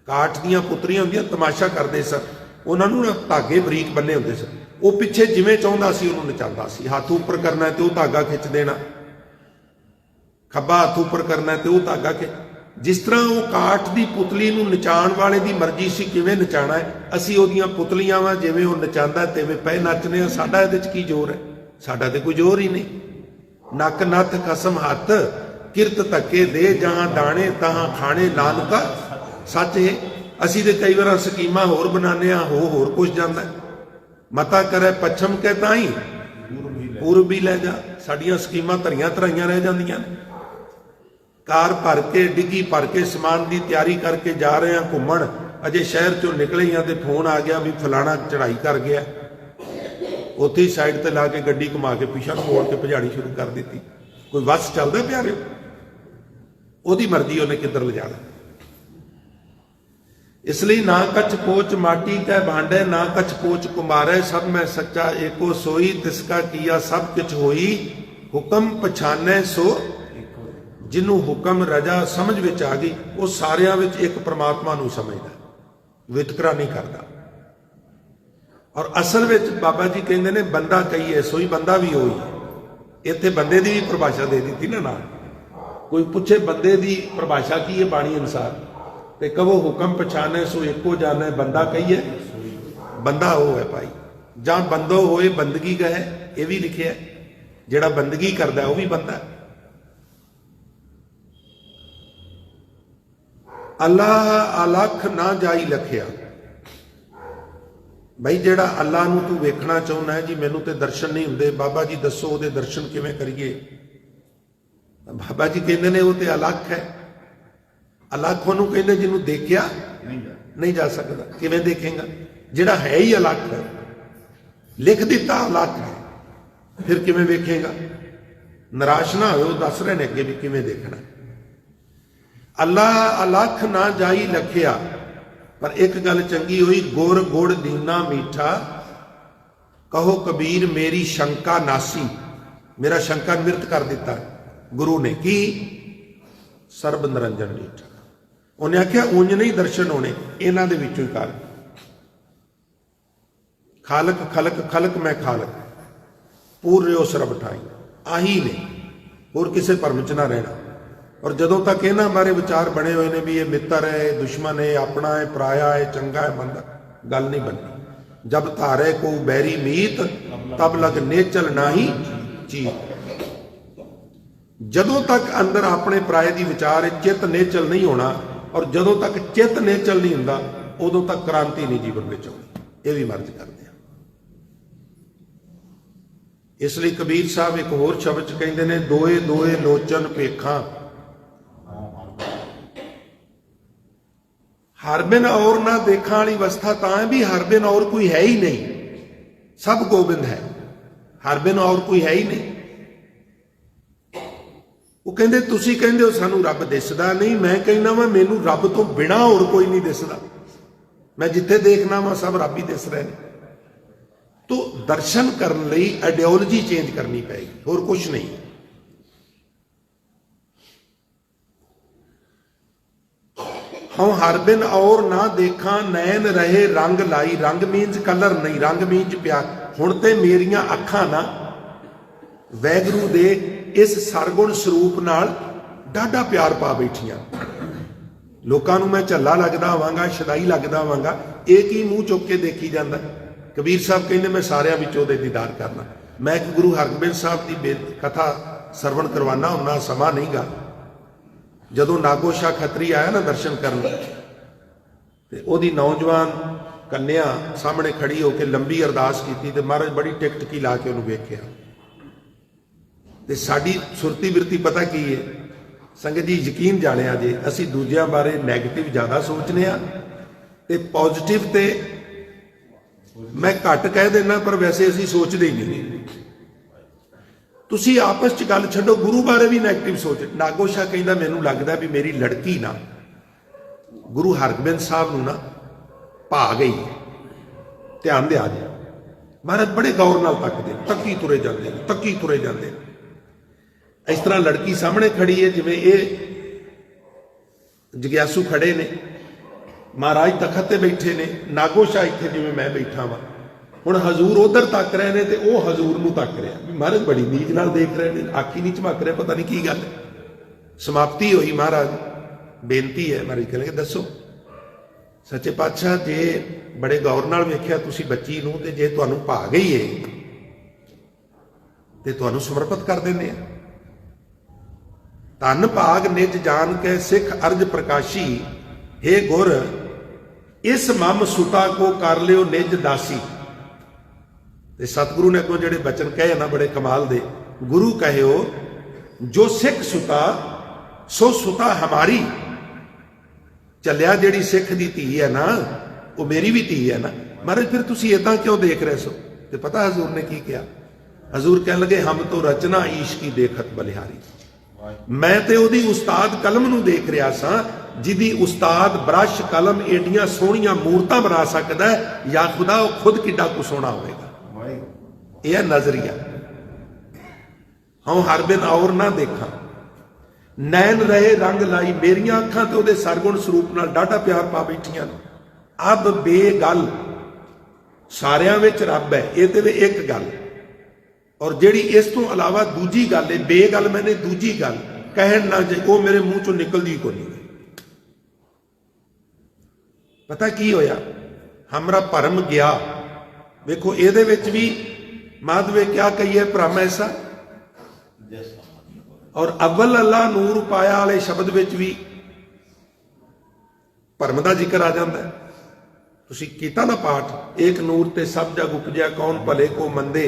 काठ दियां पुत्रियां होंदियां तमाशा करदे सन, उन्होंने ना धागे बरीक बन्ने होंदे सन। वो पिछे जिवें चाहुंदा सी उहनूं नचांदा सी। हथ उपर करना है तो वह धागा खिच देना, खब्बा हथ उपर करना है तो वह धागा खिच। जिस तरह वो काठ की पुतली नूं नचाण वाले की मर्जी सी किवें नचाना है, असीं ओहदियां पुतलियां वां, जिवें वो नचांदा तिवें पए नचने। साडा इहदे च की जोर है? साडा ते कोई जोर ही नहीं। नक नथ कसम हथ किरत धक्के दे, जहां दाने तहां खाने, नानका सच है। असीं ते कई बार स्कीमां होर बनाने, होर कुछ जांदा। मता करे पच्छम के ताई पूर्व भी लै जा। साडियां स्कीमां धरियां धराइयां रह जांदियां। कार भर के डिग्गी भर के समान की तैयारी करके जा रहे हैं घूमण, अजे शहर चों निकले ही तो फोन आ गया भी फलाना चढ़ाई कर गया। उत्थे साइड ते ला के गड्डी घुमा के पिछा मोड़ के भजानी शुरू कर दी। कोई बस चलदा प्यारे, ओहदी मर्जी उन्हें किधर ले जाना। इसलिए ना कछ पोच माटी कै भांडे, ना कछ पोच कुमारै। सब मैं सच्चा एको सोई, तिसका किया सब किछ होई। हुक्म पछानै सो जिन्हों हुक्म रजा समझ विच आ गई, वो सारियां विच एक परमात्मा नूं समझदा, वितकरा नहीं करता। और असल विच बाबा जी कहते ने बंदा कहिए सोई, बंदा भी होई है। इत्थे बंदे की भी परिभाषा दे दी ना नाल। कोई पूछे बंदे की परिभाषा की है बाणी अनुसार, तो कहो हुक्म पछाने सो एको जाने। बंदा कहिए बंदा वो है भाई, जां बंदो होए बंदगी कहे, यह भी लिखे है। जिहड़ा बंदगी करता है वह भी बंदा है। अल्लाह अलख ना जाई लखिया। भाई जेड़ा अल्लाह नूं तू वेखना चाहुंदा है जी, मैनू तो दर्शन नहीं हुंदे, बाबा जी दसो उहदे दर्शन किवें करिए। बाबा जी कहंदे ने वो तो अलख है। अलख उहनूं कहंदे जिन्हों देखिया नहीं जा सकता। किवें देखेगा? जिहड़ा है ही अलख है, लिख दिता अलख है, फिर किवें वेखेगा? निराश ना हो, दस रहे ने अगे भी किवें देखना। अल्लाह अलख ना जाई लखिया। पर एक गल चंगी हुई, गुर गुड़ दीना मीठा, कहो कबीर मेरी शंका नासी। मेरा शंका निवृत्त कर दिता गुरु ने। की? सर्ब निरंजन मीठा। उन्हें आख्या उंज नहीं दर्शन होने, इन्हां दे विचों ही कर। खालक खलक खलक मैं खालक, पूर्यो सरब ठाई। आही ने, होर किसे भरम च ना रहना। और जदों तक इन्हां बारे विचार बने हुए ने भी ये मित्र है, दुश्मन है, अपना है, पराया है, चंगा है, मंदा, गल नहीं बननी। जब धारे को बैरी मीत, तब लग नेचल नाही चीत। जदों तक अंदर अपने पराए की विचार चित्त नेचल नहीं होना, और जदों तक चित्त नेचल नहीं हुंदा, उदों तक क्रांति नहीं जीवन में आउणी। ये भी मर्ज करते हैं। इसलिए कबीर साहब एक होर शब्द च कहते हैं, दोए दोए लोचन पेखा हर बिन और ना देखा वाली अवस्था तां है भी हर बिन और कोई है ही नहीं, सब गोबिंद है, हर बिन और कोई है ही नहीं। वो कहते तुसी कहते हो सानू रब दिसदा नहीं, मैं कहना वा मैनू रब तो बिना होर कोई नहीं दिसदा, मैं जिथे देखना वा सब रब ही दिस रहे हैं। तो दर्शन करने लई आइडियोलॉजी चेंज करनी पएगी, होर कुछ नहीं। हाँ हर बिन और ना देखा नैन रहे रंग लाई, रंग मीनस कलर नहीं, रंग मीनस प्यार। हुण ते मेरियां अखां ना वैगुरू दे इस सरगुण स्वरूप नाल डाढा प्यार पा बैठियां। लोकां नूं मैं झल्ला लगदा होवांगा, शदाई लगदा होवांगा, ये की मूँह चुक के देखी जांदा। कबीर साहब कहंदे मैं सारियां विचों दे दीदार करना। मैं एक गुरु हरगोबिंद साहब की कथा सरवण करवाना हुन्ना, समा नहीं गा। जदों नागो शाह खत्री आया ना दर्शन करन, ते ओदी नौजवान कन्या सामने खड़ी होकर लंबी अरदास की, ते महाराज बड़ी टिकटकी ला के उन्होंने वेख्या। ते साडी सुरती बिरती पता की है संगत जी, यकीन जाणिया जे असी दूजियां बारे नैगेटिव ज़्यादा सोचने आ ते पॉजिटिव ते मैं घट कह देना, पर वैसे असी सोचते ही नहीं। तुसी आपस च गल छड्डो, गुरु बारे भी नैगेटिव सोच। नागो शाह कहंदा मैनूं लगदा भी मेरी लड़की ना गुरु हरगोबिंद साहब नूं ना भा गई है, ध्यान दे आ जाए। महाराज बड़े गौर नाल तकदे, तक्की तुरे जांदे, तक्की तुरे जांदे। इस तरह लड़की सामने खड़ी है, जिवें ये जग्यासू खड़े ने, महाराज तखत ते बैठे ने, नागो शाह इत्थे जिवें मैं बैठा वां। हुण हजूर उधर तक रहे ने ते वह हजूर नूं तक रहा भी, महाराज बड़ी नीच नाल देख रहे ने, आखी नहीं झमक रहे, पता नहीं की गल है। समाप्ति हुई, महाराज बेनती है, महाराज कहणगे दसो। सच्चे पातशाह जे बड़े गौर नाल वेख्या तुसीं बच्ची नूं, ते जे तुहानूं भा गई है ते तुहानूं समर्पित कर दिंदे आ। धन भाग निज जान के सिख अर्ज प्रकाशी, हे गुर इस मम सुता को कर लियो निज दासी। ते सतगुरु ने अगों जिहड़े बचन कहे ना बड़े कमाल दे, गुरु कहो जो सिख सुता सो सुता हमारी। चलिया जिहड़ी सिख दी धी है ना, वो मेरी भी धी है ना। महाराज फिर तुसीं इदां क्यों देख रहे सो? ते पता हजूर ने की किया? हजूर कहन लगे हम तो रचना ईश की देखत बलिहारी। मैं ते ओदी उस्ताद कलम नूं देख रहा सा, जिदी उस्ताद ब्रश कलम एडियां सोहणियां मूर्तां बना सकदा है, या खुदा वो खुद किड्डा कुछ सोहना होवेगा। यह नजरिया। हाँ हर बिन और ना देखा नैन रहे रंग लाई, मेरियां अखां ते ओदे सरगुण स्वरूप नाल डाढा प्यार पा बैठियां। अब बेगल सारियां विच रब है, ये ते एक गल, और जिहड़ी इस तो अलावा दूजी गल है बेगल, मैंने दूजी गल कहन ना जे वो मेरे मुंह चों निकलदी को नहीं। पता की होया? हमरा भरम गया। देखो ਇਹਦੇ ਵਿੱਚ भी माधवे क्या कहिए भ्रम ऐसा, और अव्वल अल्लाह नूर पाया वाले शब्द विच भी भरम का जिक्र आ जाता है। तुसीं कीता ना पाठ, एक नूर ते सब जग उपजया कौन भले को मंदे,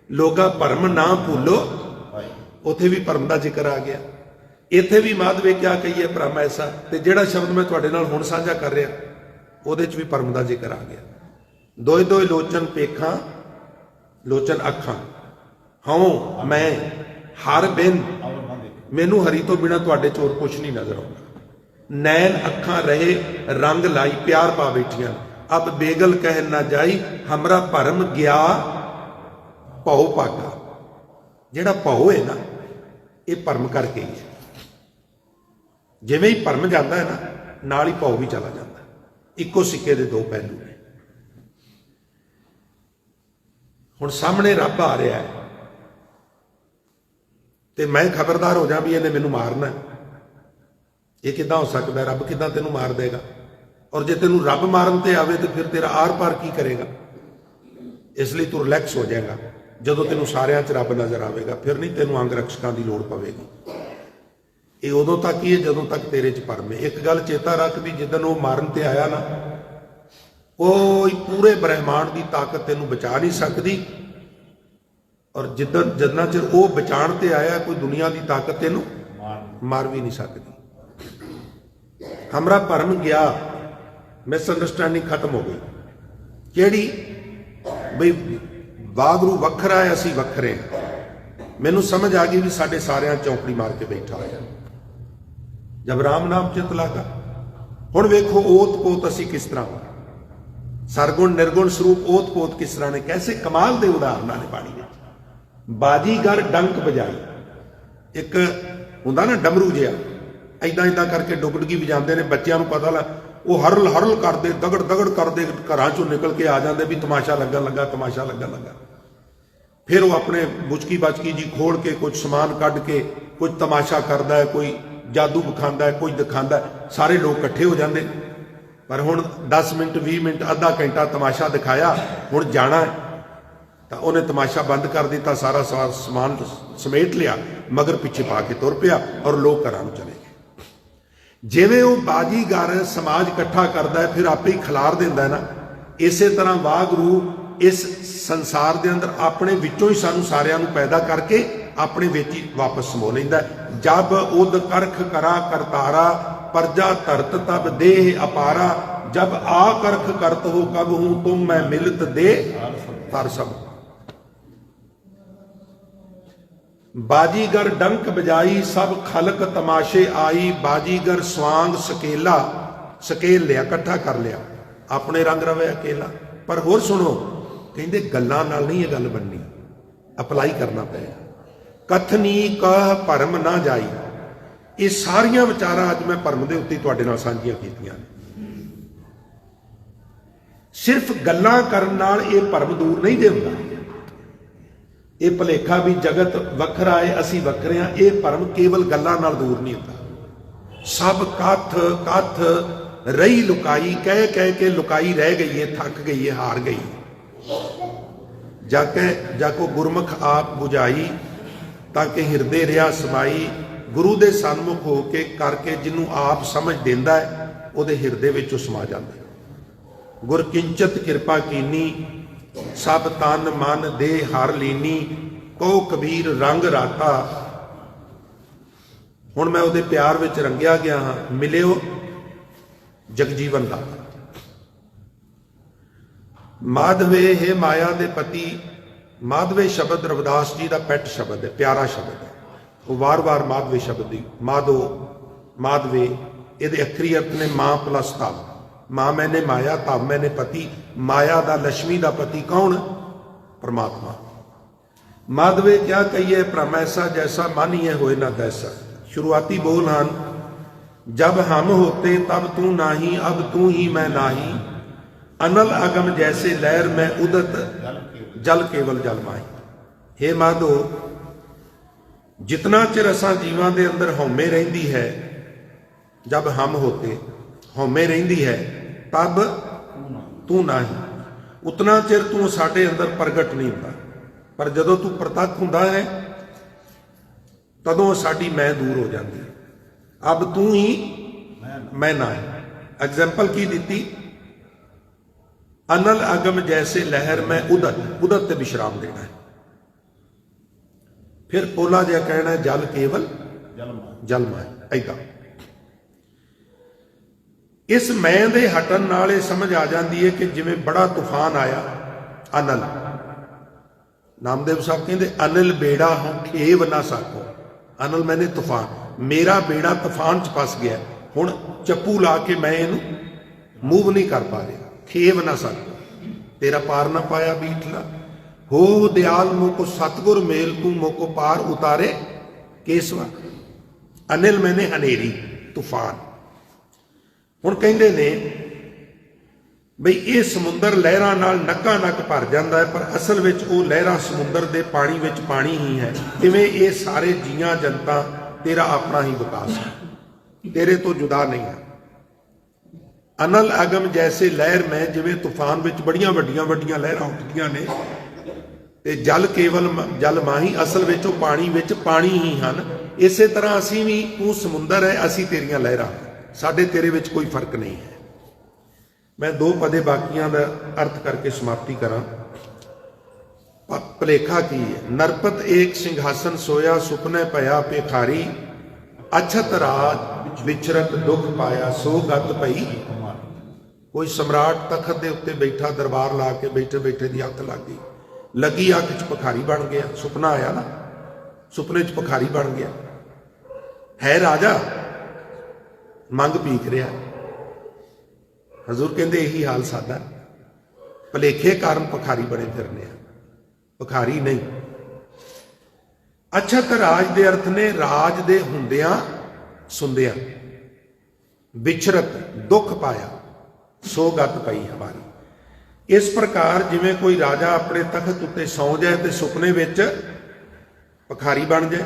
लोगा भरम ना भूलो, उथे भी भरम का जिक्र आ गया। इत्थे भी माधवे क्या कहिए भ्रम ऐसा, ते जिहड़ा शब्द मैं तुहाडे नाल हुण साझा कर रहा ਉਹਦੇ ਚ भी भरम का जिक्र आ गया। दोए दोए लोचन पेखा लोचन अखां, हाँ मैं हर बिन मैनू हरी तो बिना तुहाडे च होर कुछ नहीं नजर आउंदा। नैन अखां रहे रंग लाई, प्यार पा बैठियां। अब बेगल कह ना जाई, हमरा भरम गया भौ भागा। जिहड़ा भौ है ना, ये भरम करके ही है। जिवें ही भरम जाता है ना, नाल ही भौ भी चला जाता। इक्को सिक्के दे दो पहलू ने। हुण सामने रब आ रहा है, ते मैं खबरदार हो जा भी इन्हें मैनू मारना। ये किदां हो सकता है? रब किदां तेनू मार देगा? और जे तेनू रब मारन ते आवे तो फिर तेरा आर पार की करेगा? इसलिए तू रिलैक्स हो जाएगा जदों तेनू सारियां च रब नजर आवेगा, फिर नहीं तेनू अंग रक्षकां दी लोड़ पवेगी। ये उदों तक ही है जदों तक तेरे च भरम है। एक गल चेता रख भी, जिदन वो मारन ते आया ना, कोई पूरे ब्रह्मांड की ताकत तेनों बचा नहीं सकती, और जितना चिर वो बचाण ते आया कोई दुनिया की ताकत तेनों मार भी नहीं सकती। हमारा भरम गया, मिसअंडरस्टैंडिंग खत्म हो गई। केड़ी बई वागरू वखरा है, असी वखरे हैं। मैनू समझ आ गई भी साडे सारियां चौंकड़ी मार के बैठा होया जब राम नाम चित लागा। हुण वेखो ओत पोत असी किस तरह हो, सरगुण निर्गुण स्वरूप ओत पोत किस तरह ने, कैसे कमाल दे उदाहरणा ने बाणी विच। बाजीगर डंक बजाई, एक हुंदा ना डमरू जिहा, इदां इदां करके डुगडगी वजांदे ने, बच्चों को पता लग, वो हरल हरल करते दगड़ दगड़ करते घरां चों निकल के आ जाते भी तमाशा लगन लगा, तमाशा लगन लगा। फिर वो अपने बुचकी बाचकी जी खोल के कुछ समान कढ़ के कुछ तमाशा करता है, कोई जादू विखांदा है, कुछ दिखांदा है, सारे लोग इकट्ठे हो जाते। पर हुण 10 मिनट 20 मिनट आधा घंटा तमाशा दिखाया, हुण जाना है तो उन्हें तमाशा बंद कर दिता, सारा समान समेट लिया, मगर पिछे पा के तुर पिया और लोग घरां नूं चले गए। जिवें वो बाजीगर समाज इकट्ठा करता है फिर आपे ही खिलार दिंदा है ना, इसे तरह वागरू इस संसार के अंदर अपने विचों ही सानू सारियां नूं पैदा करके अपने विच ही वापस समो लैंदा है। जब उद करख करा करतारा, प्रजा धरत तब देह अपारा, जब आ करख करत हो कब हूं तुम मैं मिलत दे तर सब। बाजीगर डंक बजाई सब खलक तमाशे आई, बाजीगर स्वांग सकेला, सकेल लिया, इकट्ठा कर लिया, अपने रंग रवे अकेला। पर होर सुनो, कहते गल्लां नाल नहीं ये गल बननी, अपलाई करना पेगा। कथनी कह भरम ना जाई, ये सारियां विचारां अज मैं भरम दे उत्ते तुहाडे नाल साझीआं कीतीआं ने। सिर्फ गल्लां करन नाल ये भरम दूर नहीं दे हुंदा। ये भुलेखा भी जगत वखरा है असी वखरे हाँ, ये भरम केवल गल्लां नाल दूर नहीं होता। सब कथ कथ रही लुकाई, कह कह के लुकाई रह गई है, थक गई है, हार गई है। जाको गुरमुख आप बुझाई, ताकि हिरदे रिया समाई, गुरु दे सन्मुख हो के करके जिन्हों आप समझ देंदा है उहदे हिरदे विच समा जांदा है। गुर किंचत कृपा कीनी, सब तन मन दे हर लीनी, कहो कबीर रंग राता। हुण मैं उहदे प्यार विच रंगिया गया हाँ, मिलियो जगजीवन दाता। माधवे हे माया दे पति, माधवे शब्द रविदास जी का पैट शब्द है, प्यारा शब्द है। वो वार वार माधवे शब्द दी, माधो माधवे, ये अखरी अर्थ ने मां प्लस तब। मां मैंने माया, तब मैंने पति। माया दा लक्ष्मी दा पति कौन? परमात्मा। माधवे क्या कहिए भ्रम ऐसा, जैसा मानिए होए ना तैसा। शुरुआती बोल हन, जब हम होते तब तू नाही, अब तू ही मैं नाही। अनल अगम जैसे लहर में उदत, जल केवल जल माही। हे माधो, जितना चिर असां जीवां दे अंदर हौमे रहिंदी है, जब हम होते हौमे रहिंदी है, तब तू नाही, उतना चिर तू साडे अंदर प्रगट नहीं हुंदा। पर जदों तू प्रतख हुंदा है तदों साडी मैं दूर हो जाती है। अब तू ही मैं ना है। एग्जाम्पल की दी? अनल अगम जैसे लहर में उदत, उदत ते विश्राम देना है। फिर पोला जहा कहना है जल केवल जलमा है। ऐदा इस मैं दे हटन नाल ये समझ आ जाती है कि जिवें बड़ा तूफान आया। अनल, नामदेव साहब कहते अनिल बेड़ा हम खेव ना सको। अनल मैंने तूफान, मेरा बेड़ा तूफान च फस गया, हुण चप्पू ला के मैं इनू मूव नहीं कर पा रहा। खेव ना सको, तेरा पार ना पाया बीठला। हो दयाल मोको सतगुर मेल तू मोको पार उतारे केसवा। अनिल मैंने हनेरी, तूफान। हुण कहंदे ने बई ये समुंदर लहरां नाल नक्का नक भर जाता है, पर असल विच वो लहरां समुंदर दे पानी विच पानी ही है। तिवें ये सारे जीआं जनता तेरा अपना ही विकास है, तेरे तो जुदा नहीं है। अनल अगम जैसे लहर में, जिवें तूफान विच बड़ियां वड्डियां वड्डियां लहरां उठदियां ने, ते जल केवल जल माही, असल विच पानी विच पानी ही हन। इसे तरह असीं भी, तू समुंदर है, असीं तेरियां लहरां, साडे तेरे विच कोई फर्क नहीं है। मैं दो पदे बाकियां का अर्थ करके समाप्ति करा। भुलेखा की है। नरपत एक सिंघासन सोया, सुपने पया भिखारी, अछत राज विचरत दुख पाया, सो गत पई। कोई सम्राट तखत के उत्ते बैठा, दरबार ला के बैठे बैठे दी अख लग गई, लगी अख च भिखारी बन गया। सुपना आया ना, सुपने च भिखारी बन गया। है राजा, मंग पीक रहा। हजूर कहते यही हाल साडा, भुलेखे कारण भिखारी बने फिरने, भिखारी नहीं। अछत राज दे अर्थ ने राज दे हुंदियां सुंदियां, विचरत दुख पाया, सो गत पई हमारी। इस प्रकार जिवें कोई राजा अपने तखत उत्ते सौ जाए तो सुपने विच भिखारी बन जाए,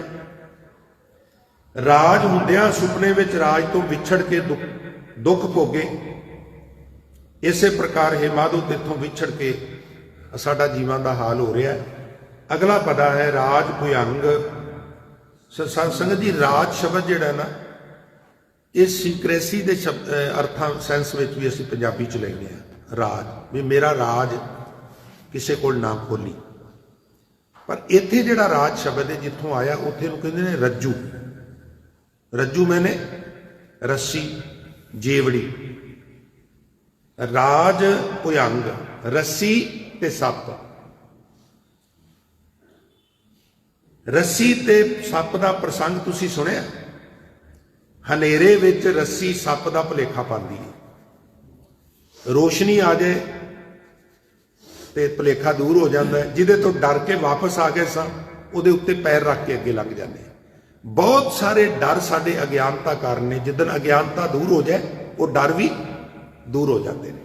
राज हुंदियां सुपने विच राज तो विछड़ के दुख भोगे। इसे प्रकार हे माधो तेथों विछड़ के साडा जीवन का हाल हो रहा है। अगला पदा है राज भुयंग। संगत जी, राज शब्द जिहड़ा ना, इस सीक्रेसी के शब्द अर्थां सेंस में भी असीं पंजाबी च लैंदे हां। राज भी मेरा राज किसी कोल ना खोली, पर इत्थे जिहड़ा राज शब्द है जिथों आया उत्थे नूं कहंदे ने रज्जू। रज्जू मैंने रस्सी, जेवड़ी। राज भुयंग, रस्सी ते सप। रस्सी ते सप का प्रसंग तुसीं सुनिया? हनेरे विच रस्सी सप का भुलेखा पाती है। रोशनी आ जाए तो भुलेखा दूर हो जाता है। जिदे तो डर के वापस आ गए सा, उहदे उत्ते पैर रख के अगे लग जाते। बहुत सारे डर साडे अज्ञानता कारण ने। जिदन अज्ञानता दूर हो जाए वो डर भी दूर हो जाते हैं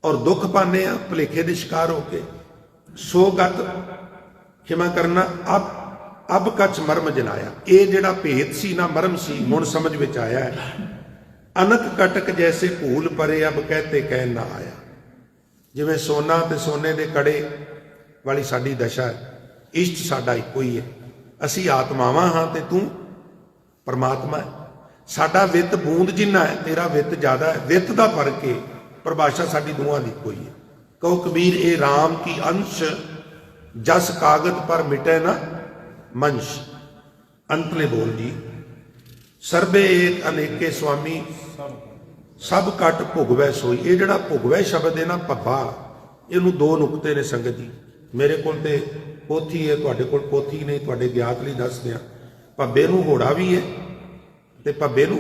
और दुख पाने भुलेखे के शिकार होके। सो गत, क्षमा करना, अब कच मरम जनाया। ये जिहड़ा भेद सी ना, मरम सी, हुण समझ विच आया है। अनक कटक जैसे भूल परे, अब कहते कह ना आया। जिवें सोना ते सोने दे कड़े वाली साडी दशा है। इष्ट साडा इक्को ही है। असी आत्मावां हाँ ते तू परमात्मा है। साडा वित्त बूंद जिन्ना है, तेरा वित्त ज्यादा है। वित्त का फर्क है, परिभाषा साडी दोवां दी इक्को ही है। कहो कबीर ए राम की अंश, जस कागज पर मिटे ना मंश। अंतले बोल जी, सर्बे एक अनेके स्वामी, सब कट भुगवै सोई। ये जिहड़ा भुगवै शब्द है ना, भब्बा, इहनूं दो नुकते ने संगत जी। मेरे कोल ते पोथी है, तुहाडे कोल पोथी नहीं, तुहाडे ज्ञात लई दस दियां। भब्बे नूं होड़ा भी है ते भब्बे नूं।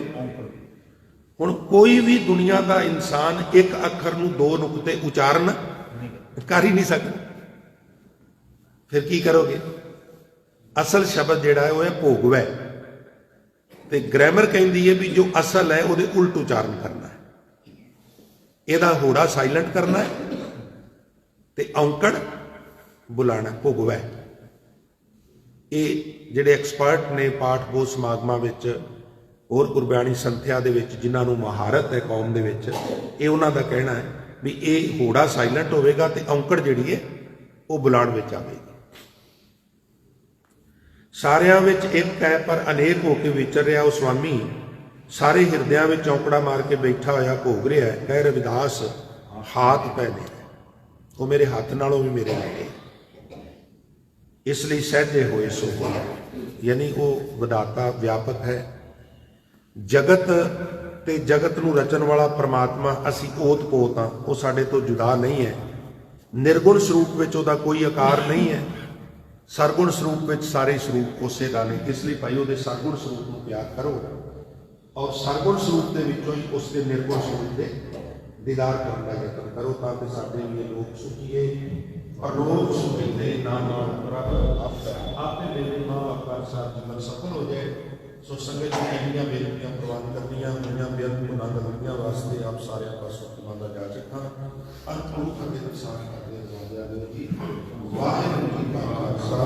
हुण कोई भी दुनिया का इंसान एक अखर नूं दो नुकते उचारण कर ही नहीं सकता। फिर की करोगे? असल शब्द जिहड़ा है वो है भोगवै। ते ग्रामर कहती है भी जो असल है वो उल्ट उचारण करना है। यदा होड़ा साइलेंट करना है ते औंकड़ बुलाना, भोगवै। ये जिहड़े एक्सपर्ट ने पाठ बोध समागमां विच और गुरबाणी संथਿਆ ਦੇ ਵਿੱਚ जिन्हां नूं महारत है कौम ਦੇ ਵਿੱਚ, ये उन्हां दा कहना है भी ये होड़ा साइलेंट होवेगा ते औंकड़ जिहड़ी है वो बुलाण विच आवेगी। सारियां विच एक है पर अनेक होके विचर रहा वो स्वामी। सारे हिरदियां विच औंकड़ा मार के बैठा होया भोग रहा है। कह रविदास हाथ पै ने, वो मेरे हाथ नालों भी मेरे लगे, इसलिए सहजे होए सो बोला। यानी वो विधाता व्यापक है। जगत ते जगत नूं रचन वाला परमात्मा असी ओत पोत हाँ, वो साडे तो जुदा नहीं है। निर्गुण स्वरूप विच उहदा कोई आकार नहीं है। सरगुण स्वरूप विच सारे स्वरूप उसे दा ने। इसलिए भाई उहदे सरगुण स्वरूप नूं प्यार करो और सरगुण स्वरूप दे विचों ही उसके निर्गुण स्वरूप दे दीदार करने का यत्न करो, ताकि साडे लिए लोग सुखिए और लोग सुखी दे नाम आपने मेरे माँ बाप का साथ जीवन सफल हो जाए। सो संगत जी इन्नियां बेनतियां प्रवान करनियां होईयां बेअंत गुनाह करनियां वास्ते आप सारे पासों तुम्हारा जा चुका अंत गुरु का साथ करते जी। वाहिगुरू जी का खालसा।